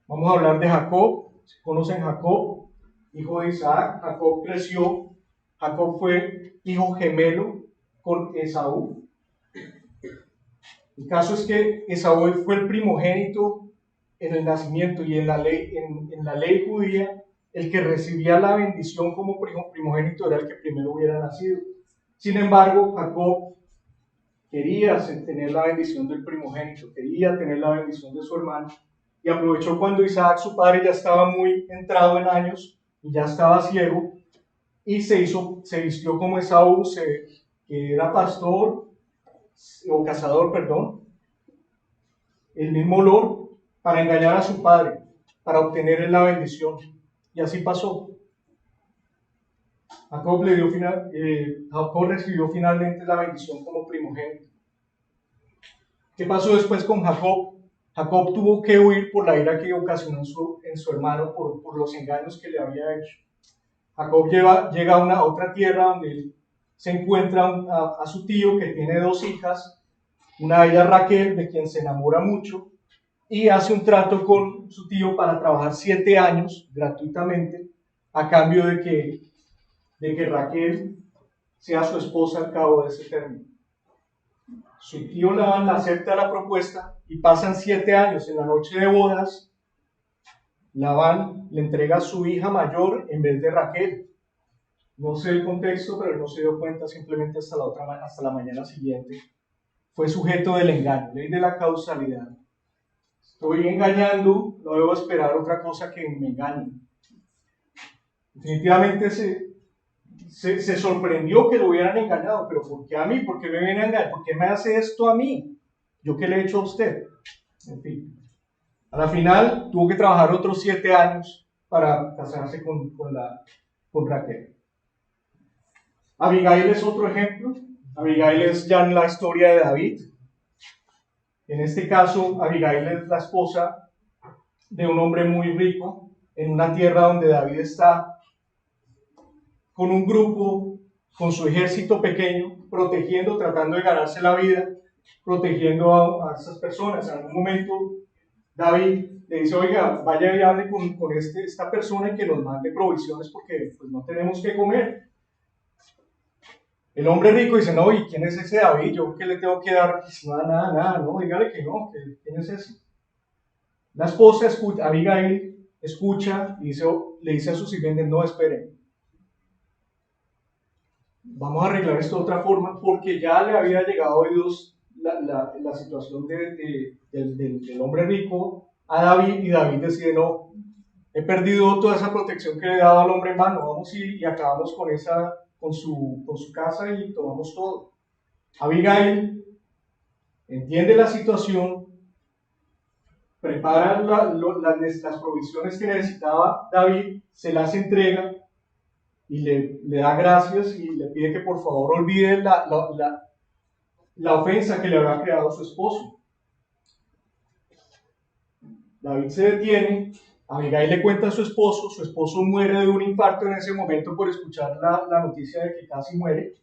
Vamos a hablar de Jacob. ¿Conocen Jacob? Hijo de Isaac. Jacob creció. Jacob fue hijo gemelo con Esaú. El caso es que Esaú fue el primogénito en el nacimiento, y en la ley judía, el que recibía la bendición como primogénito era el que primero hubiera nacido. Sin embargo, Jacob quería tener la bendición del primogénito, quería tener la bendición de su hermano, y aprovechó cuando Isaac, su padre, ya estaba muy entrado en años y ya estaba ciego, y se vistió como Esaú, que era pastor o cazador, perdón, el mismo olor, para engañar a su padre, para obtener la bendición. Y así pasó. Jacob recibió finalmente la bendición como primogénito. ¿Qué pasó después con Jacob? Jacob tuvo que huir por la ira que ocasionó en su hermano por los engaños que le había hecho. Jacob llega a otra tierra donde él se encuentra a su tío, que tiene 2 hijas, una de ellas Raquel, de quien se enamora mucho, y hace un trato con su tío para trabajar 7 años gratuitamente, a cambio de que Raquel sea su esposa al cabo de ese término. Su tío Labán acepta la propuesta y pasan 7 años. En la noche de bodas, Labán le entrega a su hija mayor en vez de Raquel. No sé el contexto, pero él no se dio cuenta simplemente hasta la mañana siguiente. Fue sujeto del engaño, ley de la causalidad. Estoy engañando, no debo esperar otra cosa que me engañe. Definitivamente se sorprendió que lo hubieran engañado, pero ¿por qué a mí? ¿Por qué me viene a engañar? ¿Por qué me hace esto a mí? ¿Yo qué le he hecho a usted? En fin. A la final tuvo que trabajar otros 7 años para casarse con Raquel. Abigail es otro ejemplo. Abigail es ya en la historia de David. En este caso, Abigail es la esposa de un hombre muy rico en una tierra donde David está con un grupo, con su ejército pequeño, protegiendo, tratando de ganarse la vida, protegiendo a esas personas. En algún momento, David le dice, oiga, vaya y hable con esta persona y que nos mande provisiones porque pues, no tenemos que comer. El hombre rico dice, no, ¿y quién es ese David? ¿Yo qué le tengo que dar? Nada, no, dígale que no, ¿quién es ese? La esposa, Abigail, escucha y le dice a sus sirvientes, no, esperen. Vamos a arreglar esto de otra forma, porque ya le había llegado a oídos la situación del hombre rico a David, y David decide, no, he perdido toda esa protección que le he dado al hombre hermano, vamos y acabamos con su casa y tomamos todo. Abigail entiende la situación, prepara las provisiones que necesitaba David, se las entrega y le da gracias y le pide que por favor olvide la ofensa que le había creado su esposo. David se detiene, Abigail le cuenta a su esposo muere de un infarto en ese momento por escuchar la noticia de que casi muere,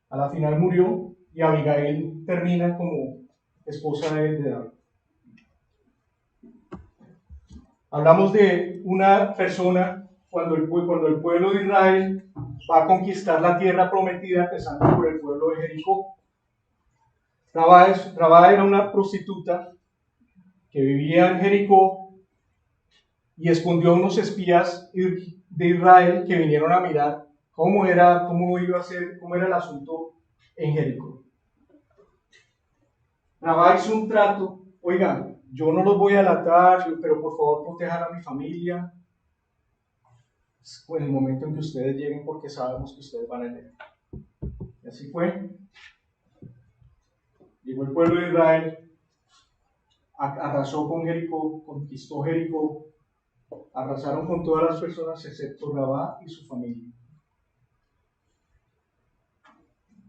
a la final murió, y Abigail termina como esposa de David. Hablamos de una persona cuando el pueblo de Israel va a conquistar la tierra prometida, empezando por el pueblo de Jericó. Rabá era una prostituta que vivía en Jericó y escondió a unos espías de Israel que vinieron a mirar cómo era el asunto en Jericó. Rabá hizo un trato, oigan, yo no los voy a delatar, pero por favor protejan a mi familia en el momento en que ustedes lleguen, porque sabemos que ustedes van a llegar. Y así fue. Llegó el pueblo de Israel, arrasó con Jericó, conquistó Jericó, arrasaron con todas las personas excepto Rabá y su familia.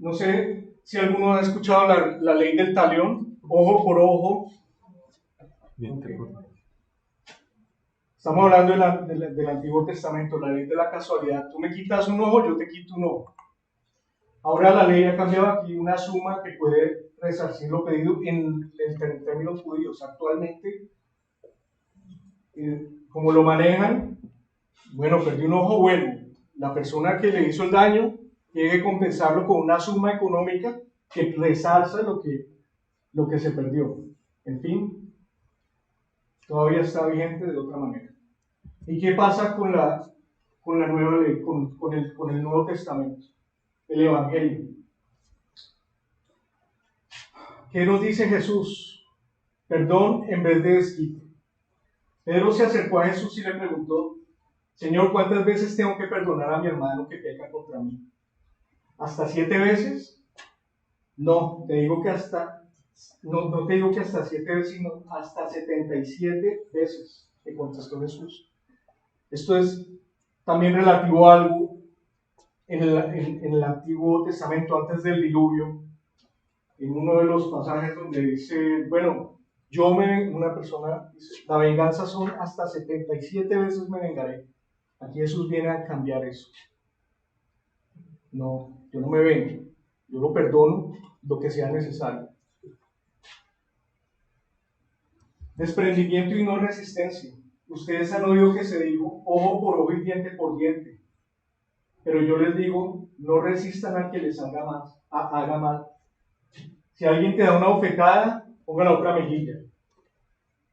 No sé si alguno ha escuchado la ley del talión, ojo por ojo. Okay. Estamos hablando del Antiguo Testamento, la ley de la casualidad. Tú me quitas un ojo, yo te quito un ojo. Ahora la ley ha cambiado aquí una suma que puede resarcir lo pedido en términos judíos. Actualmente, como lo manejan, bueno, perdí un ojo, bueno, la persona que le hizo el daño tiene que compensarlo con una suma económica que resalza lo que se perdió. En fin, todavía está vigente de otra manera. ¿Y qué pasa con la nueva ley, con el Nuevo Testamento, el Evangelio? ¿Qué nos dice Jesús? Perdón en vez de desquite. Pedro se acercó a Jesús y le preguntó: Señor, ¿cuántas veces tengo que perdonar a mi hermano que peca contra mí? ¿Hasta 7 veces? No, te digo que no te digo que hasta 7 veces, sino hasta 77 veces, que contestó Jesús. Esto es también relativo a algo en el Antiguo Testamento, antes del diluvio, en uno de los pasajes donde dice, bueno, una persona dice, la venganza son hasta 77 veces me vengaré. Aquí Jesús viene a cambiar eso. No, yo no me vengo, yo lo perdono lo que sea necesario. Desprendimiento y no resistencia. Ustedes han oído que se dijo ojo por ojo y diente por diente. Pero yo les digo, no resistan al que les haga mal. Si alguien te da una bofetada, ponga la otra mejilla.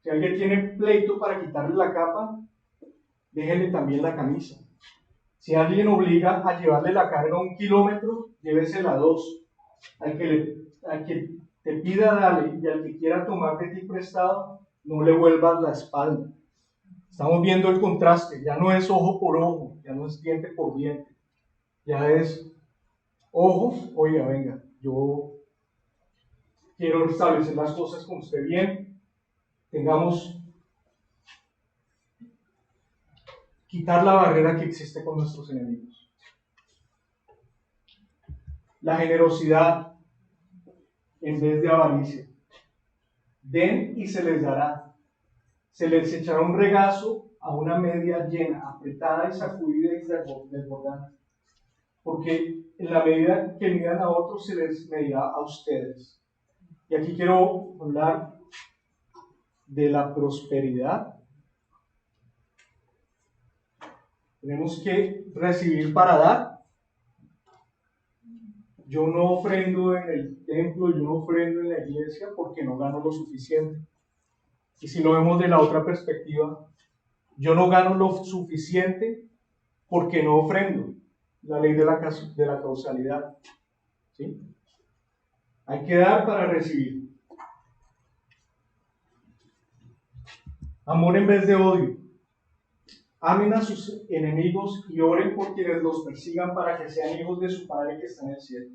Si alguien tiene pleito para quitarle la capa, déjele también la camisa. Si alguien obliga a llevarle la carga 1 kilómetro, llévesela 2. Al que te pida, dale, y al que quiera tomar de ti prestado, no le vuelvas la espalda. Estamos viendo el contraste, ya no es ojo por ojo, ya no es diente por diente, ya es ojo, oiga, venga, yo quiero establecer las cosas con usted bien, quitar la barrera que existe con nuestros enemigos. La generosidad en vez de avaricia. Den y se les dará. Se les echará un regazo a una media llena, apretada y sacudida y desbordada. Porque en la medida que midan a otros, se les medirá a ustedes. Y aquí quiero hablar de la prosperidad. Tenemos que recibir para dar. Yo no ofrendo en el templo, yo no ofrendo en la iglesia porque no gano lo suficiente. Y si lo vemos de la otra perspectiva, yo no gano lo suficiente porque no ofrendo. La ley de la causalidad. ¿Sí? Hay que dar para recibir. Amor en vez de odio. Amen a sus enemigos y oren por quienes los persigan para que sean hijos de su Padre que está en el cielo.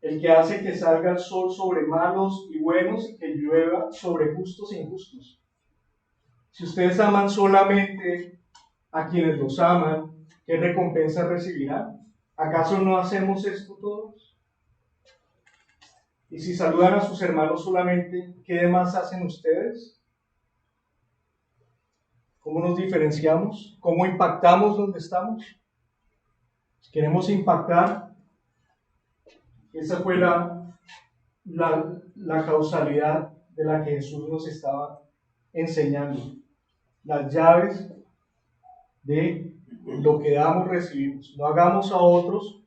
El que hace que salga el sol sobre malos y buenos y que llueva sobre justos e injustos. Si ustedes aman solamente a quienes los aman, ¿qué recompensa recibirán? ¿Acaso no hacemos esto todos? Y si saludan a sus hermanos solamente, ¿qué demás hacen ustedes? ¿Cómo nos diferenciamos? ¿Cómo impactamos donde estamos? Si queremos impactar, esa fue la causalidad de la que Jesús nos estaba enseñando. Las llaves de lo que damos, recibimos. No hagamos a otros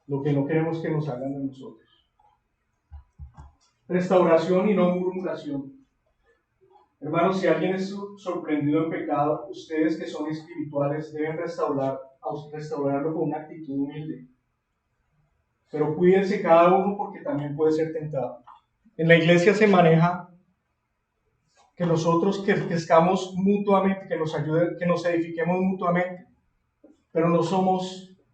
lo que no queremos que nos hagan a nosotros. Restauración y no murmuración. Hermanos, si alguien es sorprendido en pecado, ustedes que son espirituales deben restaurarlo con una actitud humilde. Pero cuídense cada uno porque también puede ser tentado. En la iglesia se maneja que nosotros crezcamos mutuamente, que nos ayuden, que nos edifiquemos mutuamente, pero no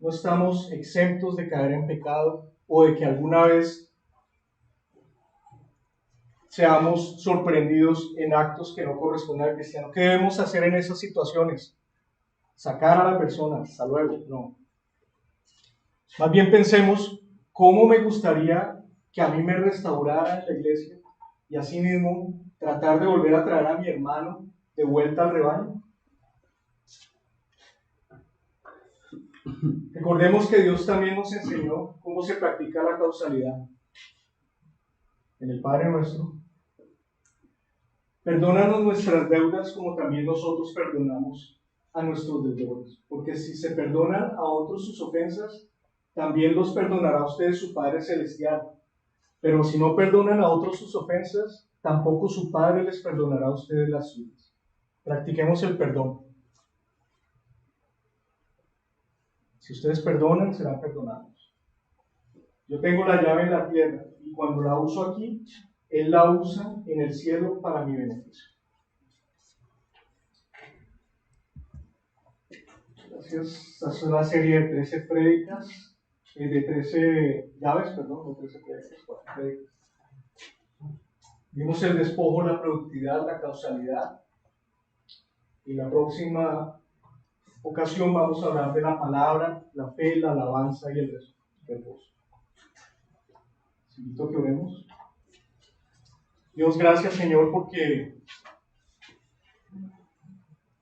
estamos exentos de caer en pecado o de que alguna vez seamos sorprendidos en actos que no corresponden al cristiano. ¿Qué debemos hacer en esas situaciones? Sacar a la persona, hasta luego, no. Más bien pensemos, ¿cómo me gustaría que a mí me restaurara en la iglesia y así mismo tratar de volver a traer a mi hermano de vuelta al rebaño? Recordemos que Dios también nos enseñó cómo se practica la causalidad. En el Padre Nuestro, perdónanos nuestras deudas como también nosotros perdonamos a nuestros deudores. Porque si se perdonan a otros sus ofensas, también los perdonará a ustedes su Padre Celestial. Pero si no perdonan a otros sus ofensas, tampoco su Padre les perdonará a ustedes las suyas. Practiquemos el perdón. Si ustedes perdonan, serán perdonados. Yo tengo la llave en la tierra y cuando la uso aquí, Él la usa en el cielo para mi beneficio. gracias. Esta es una serie de 13 prédicas, de 13 llaves, perdón, no 13 prédicas, 4 prédicas. Vimos el despojo, la productividad, la causalidad. Y la próxima ocasión vamos a hablar de la palabra, la fe, la alabanza y el reposo. Les invito a que oremos. Dios, gracias, Señor, porque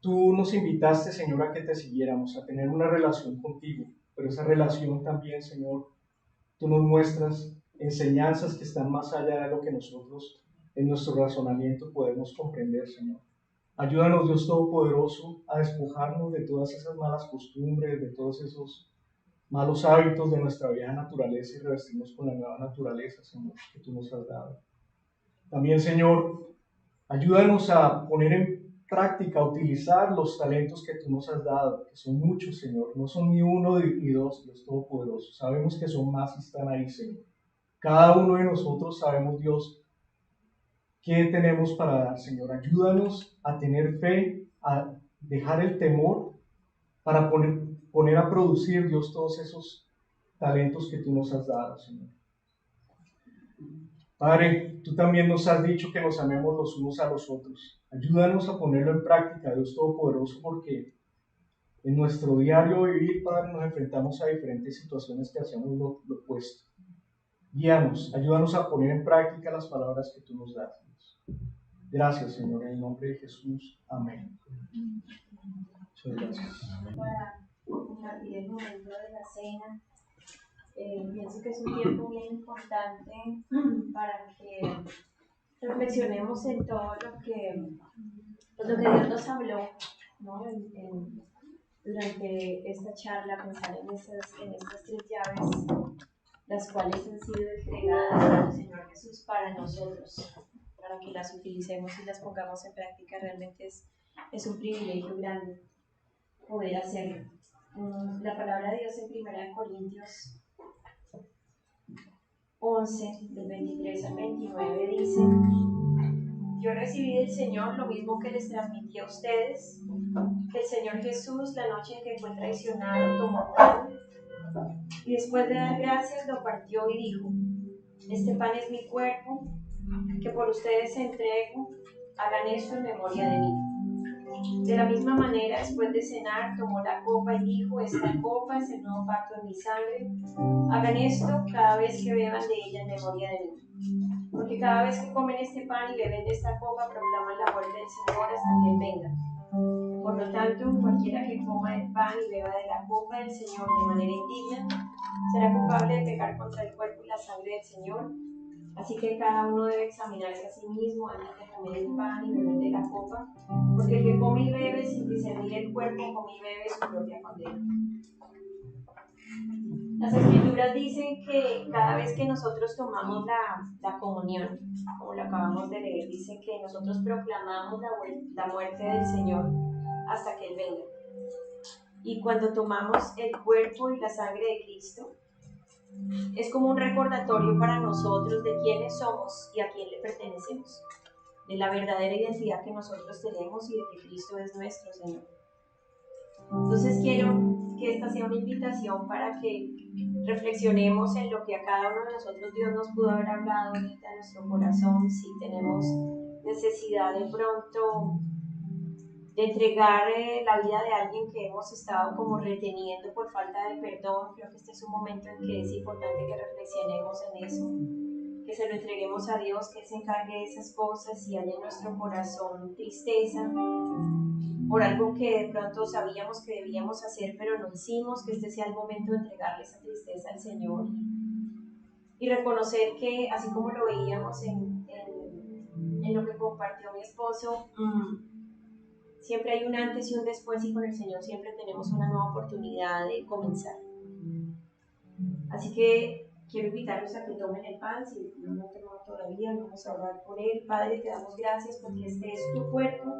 tú nos invitaste, Señor, a que te siguiéramos, a tener una relación contigo. Pero esa relación también, Señor, tú nos muestras enseñanzas que están más allá de lo que nosotros en nuestro razonamiento podemos comprender, Señor. Ayúdanos, Dios Todopoderoso, a despojarnos de todas esas malas costumbres, de todos esos malos hábitos de nuestra vieja naturaleza y revestirnos con la nueva naturaleza, Señor, que tú nos has dado. También, Señor, ayúdanos a poner en práctica, a utilizar los talentos que tú nos has dado, que son muchos, Señor. No son ni uno ni dos, Dios Todopoderoso. Sabemos que son más y están ahí, Señor. Cada uno de nosotros sabemos, Dios, qué tenemos para dar, Señor. Ayúdanos a tener fe, a dejar el temor para poner a producir, Dios, todos esos talentos que tú nos has dado, Señor. Padre, tú también nos has dicho que nos amemos los unos a los otros. Ayúdanos a ponerlo en práctica, Dios Todopoderoso, porque en nuestro diario vivir, Padre, nos enfrentamos a diferentes situaciones que hacemos lo opuesto. Guíanos, ayúdanos a poner en práctica las palabras que tú nos das, Dios. Gracias, Señor, en el nombre de Jesús. Amén. Muchas gracias. Para compartir el momento de la cena, pienso que es un tiempo bien importante para que reflexionemos en todo lo que Dios nos habló, ¿no? Durante esta charla, pensar en estas 3 llaves, las cuales han sido entregadas por el Señor Jesús para nosotros, para que las utilicemos y las pongamos en práctica. Realmente es un privilegio grande poder hacerlo. La palabra de Dios en 1 Corintios 11, del 23 al 29 dice: yo recibí del Señor lo mismo que les transmití a ustedes, que el Señor Jesús, la noche en que fue traicionado, tomó pan y después de dar gracias lo partió y dijo: este pan es mi cuerpo, que por ustedes entrego, hagan esto en memoria de mí. De la misma manera, después de cenar, tomó la copa y dijo: esta copa es el nuevo pacto en mi sangre. Hagan esto cada vez que beban de ella en memoria de mí. Porque cada vez que comen este pan y beben de esta copa, proclaman la muerte del Señor hasta que Él venga. Por lo tanto, cualquiera que coma el pan y beba de la copa del Señor de manera indigna, será culpable de pecar contra el cuerpo y la sangre del Señor. Así que cada uno debe examinarse a sí mismo antes de comer el pan y beber de la copa, porque el que come y bebe sin discernir el cuerpo, come y bebe su propia condena. Las Escrituras dicen que cada vez que nosotros tomamos la comunión, como lo acabamos de leer, dice que nosotros proclamamos la muerte del Señor hasta que Él venga. Y cuando tomamos el cuerpo y la sangre de Cristo, es como un recordatorio para nosotros de quiénes somos y a quién le pertenecemos, de la verdadera identidad que nosotros tenemos y de que Cristo es nuestro Señor. Entonces quiero que esta sea una invitación para que reflexionemos en lo que a cada uno de nosotros Dios nos pudo haber hablado ahorita en nuestro corazón, si tenemos necesidad de pronto de entregar la vida de alguien que hemos estado como reteniendo por falta de perdón. Creo que este es un momento en que es importante que reflexionemos en eso, que se lo entreguemos a Dios, que Él se encargue de esas cosas. Si hay en nuestro corazón tristeza por algo que de pronto sabíamos que debíamos hacer pero no hicimos, que este sea el momento de entregarle esa tristeza al Señor y reconocer que, así como lo veíamos en lo que compartió mi esposo, siempre hay un antes y un después, y con el Señor siempre tenemos una nueva oportunidad de comenzar. Así que quiero invitarlos a que tomen el pan, si no lo han tomado todavía, vamos a orar por él. Padre, te damos gracias porque este es tu cuerpo,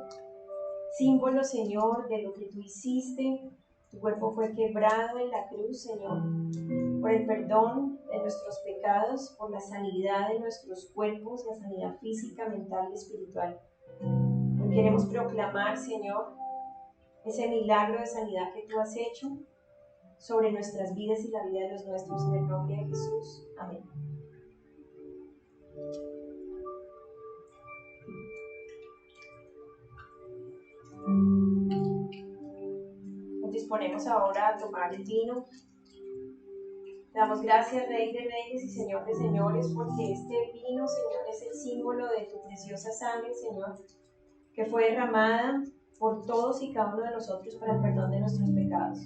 símbolo, Señor, de lo que tú hiciste. Tu cuerpo fue quebrado en la cruz, Señor, por el perdón de nuestros pecados, por la sanidad de nuestros cuerpos, la sanidad física, mental y espiritual. Hoy queremos proclamar, Señor, ese milagro de sanidad que tú has hecho sobre nuestras vidas y la vida de los nuestros, en el nombre de Jesús. Amén. Nos disponemos ahora a tomar el vino. Te damos gracias, Rey de Reyes y Señor de Señores, porque este vino, Señor, es el símbolo de tu preciosa sangre, Señor, que fue derramada por todos y cada uno de nosotros para el perdón de nuestros pecados.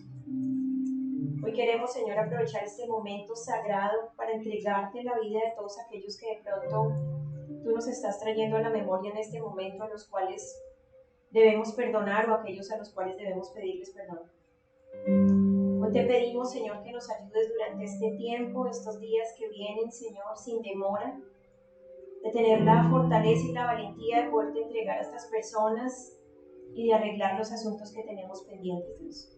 Hoy queremos, Señor, aprovechar este momento sagrado para entregarte la vida de todos aquellos que de pronto tú nos estás trayendo a la memoria en este momento, a los cuales debemos perdonar o a aquellos a los cuales debemos pedirles perdón. Hoy te pedimos, Señor, que nos ayudes durante este tiempo, estos días que vienen, Señor, sin demora, de tener la fortaleza y la valentía de poderte entregar a estas personas y de arreglar los asuntos que tenemos pendientes, Dios.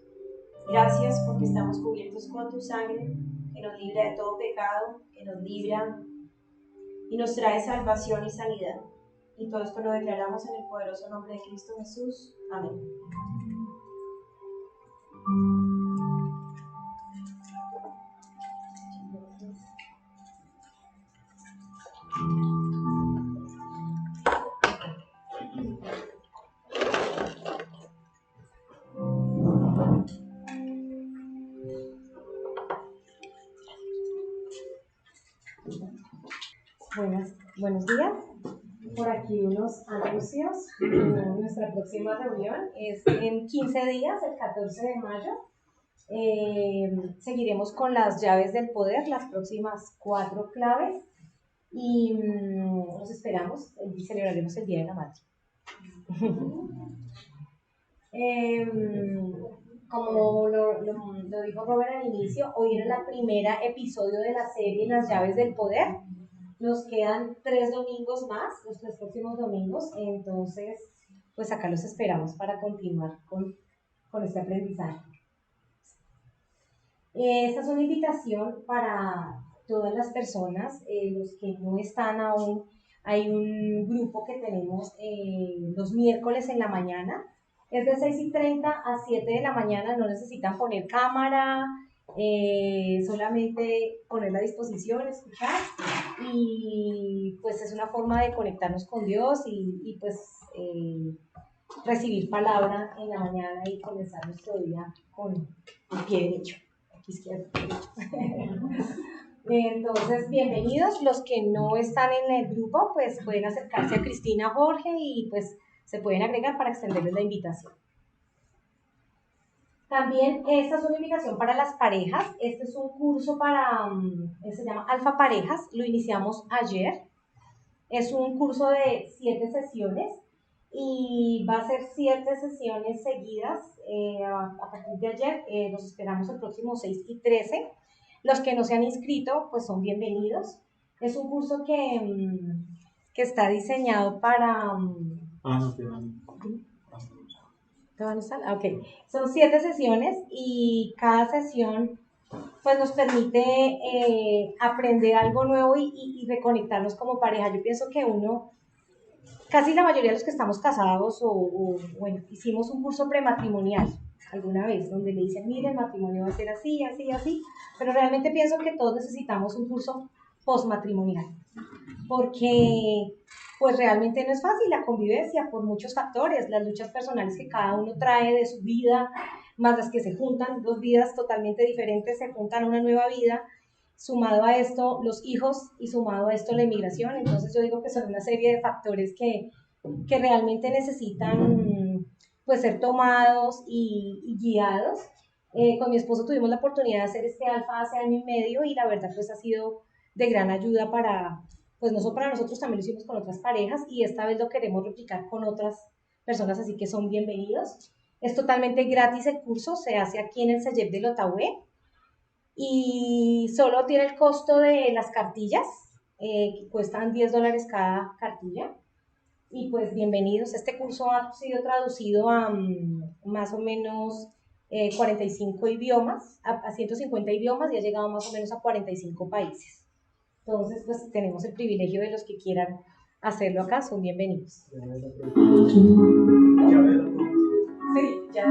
Gracias porque estamos cubiertos con tu sangre, que nos libra de todo pecado, que nos libra y nos trae salvación y sanidad. Y todo esto lo declaramos en el poderoso nombre de Cristo Jesús. Amén. Buenos días. Por aquí unos anuncios. Nuestra próxima reunión es en 15 días, el 14 de mayo. Seguiremos con las llaves del poder, las próximas 4 claves. Y los esperamos y celebraremos el Día de la Madre. Como lo dijo Robert al inicio, hoy era el primer episodio de la serie Las llaves del poder. Nos quedan 3 domingos más, los 3 próximos domingos, entonces pues acá los esperamos para continuar con este aprendizaje. Esta es una invitación para todas las personas, los que no están aún. Hay un grupo que tenemos los miércoles en la mañana, es de 6:30 a 7 de la mañana, no necesitan poner cámara, solamente ponerla a disposición, escuchar, y pues es una forma de conectarnos con Dios y pues recibir palabra en la mañana y comenzar nuestro día con el pie derecho, aquí izquierdo. Entonces, bienvenidos. Los que no están en el grupo, pues pueden acercarse a Cristina, Jorge, y pues se pueden agregar para extenderles la invitación. También esta es una invitación para las parejas. Este es un curso se llama Alfa Parejas, lo iniciamos ayer. Es un curso de 7 sesiones y va a ser 7 sesiones seguidas a partir de ayer. Los esperamos el próximo 6 y 13. Los que no se han inscrito, pues son bienvenidos. Es un curso que está diseñado para... Okay. Son 7 sesiones y cada sesión pues nos permite aprender algo nuevo y reconectarnos como pareja. Yo pienso que casi la mayoría de los que estamos casados bueno, hicimos un curso prematrimonial alguna vez donde le dicen, mire, el matrimonio va a ser así, así, así, pero realmente pienso que todos necesitamos un curso postmatrimonial, porque pues realmente no es fácil la convivencia por muchos factores, las luchas personales que cada uno trae de su vida, más las que se juntan, 2 vidas totalmente diferentes se juntan a una nueva vida, sumado a esto los hijos y sumado a esto la inmigración. Entonces yo digo que son una serie de factores que realmente necesitan pues ser tomados y guiados. Con mi esposo tuvimos la oportunidad de hacer este alfa hace 1 año y medio y la verdad pues ha sido de gran ayuda pues no solo para nosotros, también lo hicimos con otras parejas y esta vez lo queremos replicar con otras personas, así que son bienvenidos. Es totalmente gratis el curso, se hace aquí en el CEGEP del Otahué y solo tiene el costo de las cartillas, que cuestan $10 cada cartilla. Y pues bienvenidos. Este curso ha sido traducido a más o menos 45 idiomas, a 150 idiomas y ha llegado más o menos a 45 países. Entonces, pues tenemos el privilegio de los que quieran hacerlo acá, son bienvenidos. Sí, ya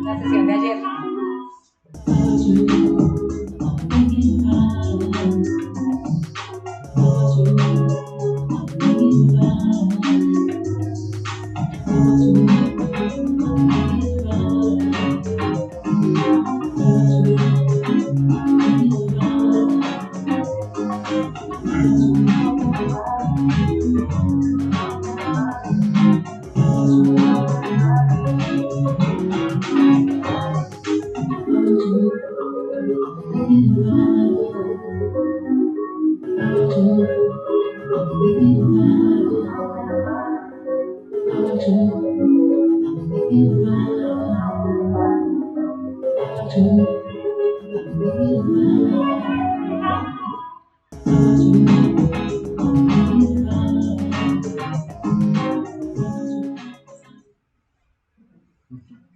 la sesión de ayer.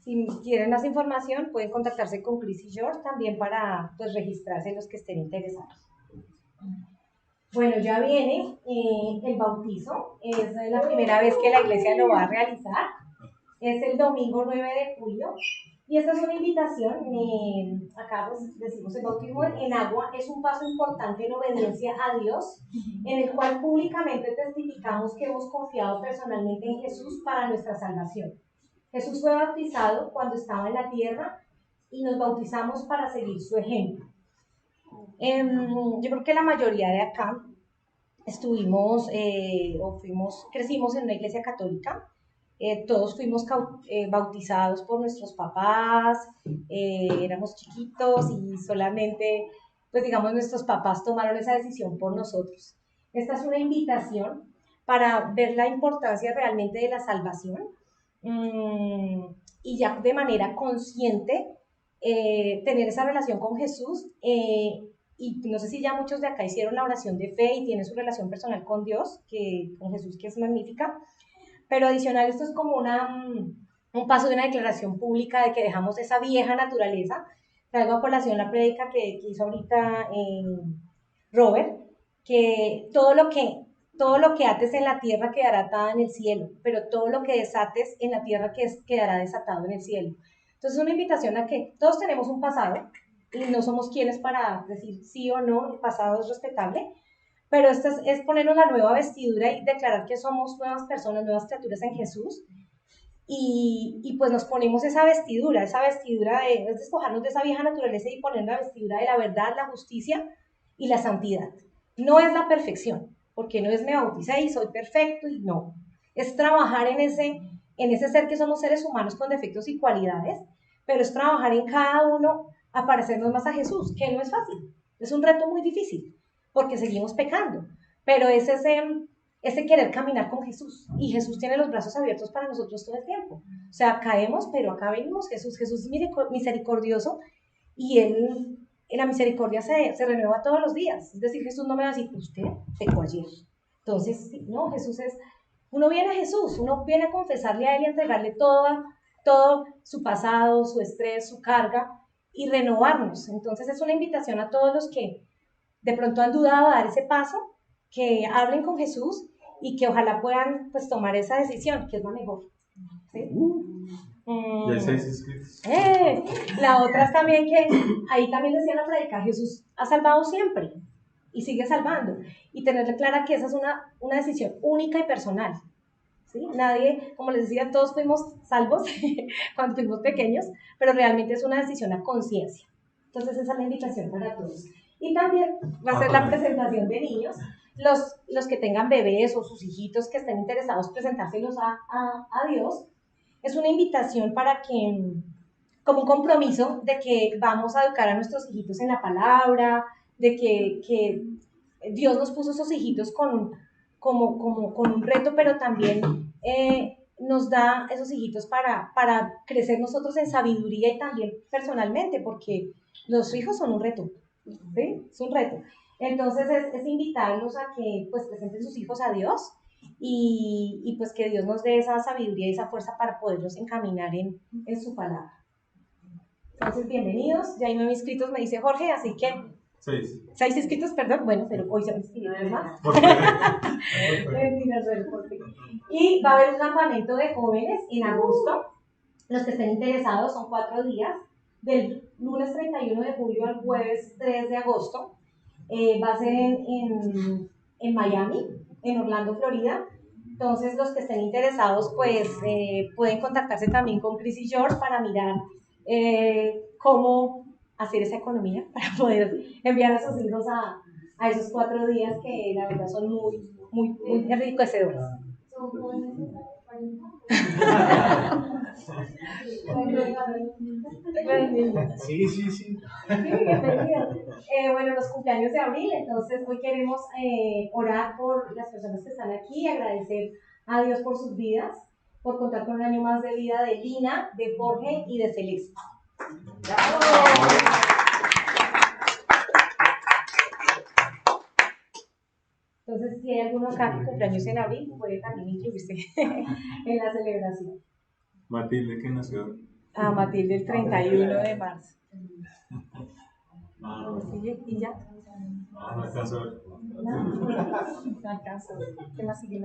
Si quieren más información, pueden contactarse con Chris y George también para pues, registrarse los que estén interesados. Bueno, ya viene el bautizo. Es la primera vez que la iglesia lo va a realizar. Es el domingo 9 de julio. Y esta es una invitación. Acá pues, decimos el bautismo en agua. Es un paso importante en obediencia a Dios, en el cual públicamente testificamos que hemos confiado personalmente en Jesús para nuestra salvación. Jesús fue bautizado cuando estaba en la tierra y nos bautizamos para seguir su ejemplo. Yo creo que la mayoría de acá crecimos en una iglesia católica. Todos fuimos bautizados por nuestros papás, éramos chiquitos y solamente, pues digamos, nuestros papás tomaron esa decisión por nosotros. Esta es una invitación para ver la importancia realmente de la salvación. Y ya de manera consciente tener esa relación con Jesús y no sé si ya muchos de acá hicieron la oración de fe y tienen su relación personal con Dios, con Jesús, que es magnífica, pero adicional esto es como un paso de una declaración pública de que dejamos esa vieja naturaleza. Traigo a colación la prédica que hizo ahorita Robert, que todo lo que ates en la tierra quedará atado en el cielo, pero todo lo que desates en la tierra quedará desatado en el cielo. Entonces es una invitación a que todos tenemos un pasado y no somos quienes para decir sí o no, el pasado es respetable, pero esto es ponernos la nueva vestidura y declarar que somos nuevas personas, nuevas criaturas en Jesús, y pues nos ponemos esa vestidura es despojarnos de esa vieja naturaleza y poner la vestidura de la verdad, la justicia y la santidad. No es la perfección, porque no es me bauticé y soy perfecto, y no. Es trabajar en ese ser que somos seres humanos con defectos y cualidades, pero es trabajar en cada uno a parecernos más a Jesús, que no es fácil. Es un reto muy difícil, porque seguimos pecando, pero es ese querer caminar con Jesús, y Jesús tiene los brazos abiertos para nosotros todo el tiempo. O sea, caemos, pero acá venimos. Jesús es misericordioso, y Él en la misericordia se renueva todos los días. Es decir, Jesús no me va a decir, usted pecó ayer. Entonces, no, uno viene a Jesús, uno viene a confesarle a Él y a entregarle todo su pasado, su estrés, su carga, y renovarnos. Entonces es una invitación a todos los que de pronto han dudado de dar ese paso, que hablen con Jesús y que ojalá puedan pues tomar esa decisión, que es la mejor. ¿Sí? Ya 6 inscritos. La otra es también que ahí también decía la prédica, Jesús ha salvado siempre y sigue salvando, y tenerle clara que esa es una decisión única y personal. ¿Sí? Nadie, como les decía, todos fuimos salvos cuando fuimos pequeños, pero realmente es una decisión a conciencia. Entonces esa es la invitación para todos. Y también va a ser la presentación de niños. Los que tengan bebés o sus hijitos que estén interesados, presentárselos a Dios. Es una invitación para que, como un compromiso de que vamos a educar a nuestros hijitos en la palabra, de que Dios nos puso esos hijitos con un reto, pero también nos da esos hijitos para crecer nosotros en sabiduría y también personalmente, porque los hijos son un reto, ¿sí? Es un reto. Entonces es invitarlos a que pues presenten sus hijos a Dios y pues que Dios nos dé esa sabiduría y esa fuerza para poderlos encaminar en su palabra. Entonces, bienvenidos. Ya hay 9 inscritos, me dice Jorge, así que 6. 6 inscritos, perdón. Bueno, pero hoy se han inscrito más. ¿Por qué? Mentiras, bueno, ¿por qué? Y va a haber un campamento de jóvenes en agosto. Los que estén interesados son 4 días, del lunes 31 de julio al jueves 3 de agosto. Va a ser en Miami, en Orlando, Florida. Entonces, los que estén interesados, pues pueden contactarse también con Chris y George para mirar cómo hacer esa economía para poder enviar a sus hijos a esos 4 días que la verdad son muy, muy, muy enriquecedores. Sí. Bueno, los cumpleaños de abril, entonces hoy queremos orar por las personas que están aquí, agradecer a Dios por sus vidas, por contar con un año más de vida de Lina, de Jorge y de Celeste. ¡Bravo! Entonces, si hay alguno acá que cumpleaños en abril, puede también incluirse en la celebración. Matilde, ¿qué nació? Matilde, el 31 de marzo. ¿Sigue? ¿Y ya? No alcanzo a ver. No alcanzo. ¿Qué más sigue?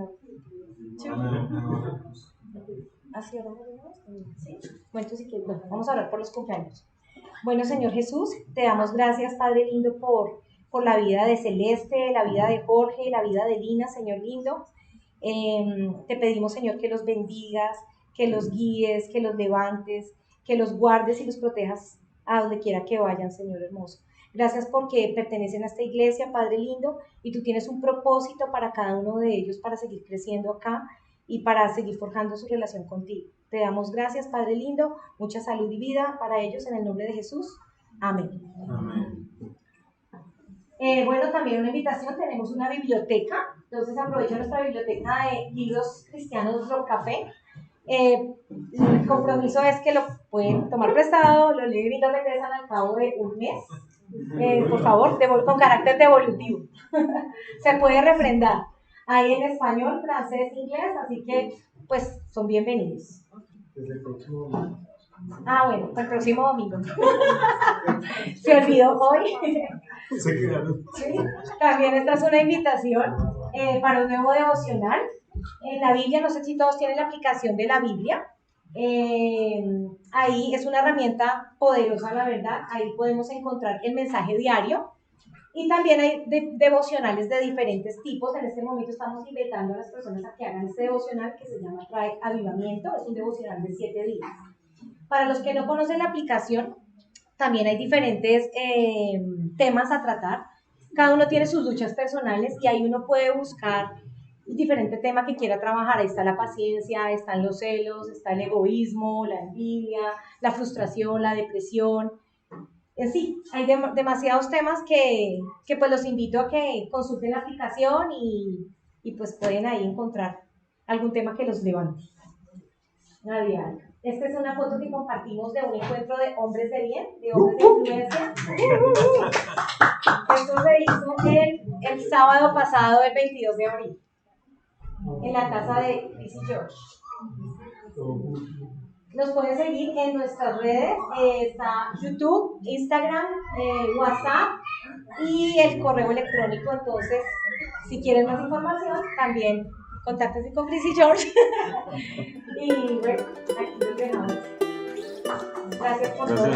¿Así ahora morimos? Sí. Bueno, si quieres, bueno, vamos a hablar por los cumpleaños. Bueno, Señor Jesús, te damos gracias, Padre lindo, por la vida de Celeste, la vida de Jorge, la vida de Lina, Señor lindo. Te pedimos, Señor, que los bendigas, que los guíes, que los levantes, que los guardes y los protejas a donde quiera que vayan, Señor hermoso. Gracias porque pertenecen a esta iglesia, Padre lindo, y tú tienes un propósito para cada uno de ellos para seguir creciendo acá y para seguir forjando su relación contigo. Te damos gracias, Padre lindo, mucha salud y vida para ellos en el nombre de Jesús. Amén. Amén. Bueno, también una invitación, tenemos una biblioteca, entonces aprovecho nuestra biblioteca de libros cristianos Rock Café. El compromiso es que lo pueden tomar prestado, los libros y lo regresan al cabo de un mes. Por favor, con carácter devolutivo. Se puede refrendar. Hay en español, francés, inglés, así que pues son bienvenidos. Desde el próximo domingo. Bueno, el próximo domingo. Se olvidó hoy. Se quedaron. ¿Sí? También esta es una invitación para un nuevo devocional. En la Biblia, no sé si todos tienen la aplicación de la Biblia. Ahí es una herramienta poderosa, la verdad. Ahí podemos encontrar el mensaje diario. Y también hay devocionales de diferentes tipos. En este momento estamos invitando a las personas a que hagan este devocional que se llama Trae Avivamiento. Es un devocional de 7 días. Para los que no conocen la aplicación, también hay diferentes temas a tratar. Cada uno tiene sus luchas personales y ahí uno puede buscar el diferente tema que quiera trabajar. Ahí está la paciencia, están los celos, está el egoísmo, la envidia, la frustración, la depresión. Sí, hay demasiados temas que pues los invito a que consulten la aplicación y pues pueden ahí encontrar algún tema que los levante. Nadia. Esta es una foto que compartimos de un encuentro de hombres de bien, de hombres de influencia. Esto se hizo el sábado pasado, el 22 de abril, en la casa de Chris y George. Nos pueden seguir en nuestras redes, está YouTube, Instagram, WhatsApp y el correo electrónico. Entonces, si quieren más información, también contáctense con Chris y George. Y bueno, aquí nos dejamos. Gracias por todo.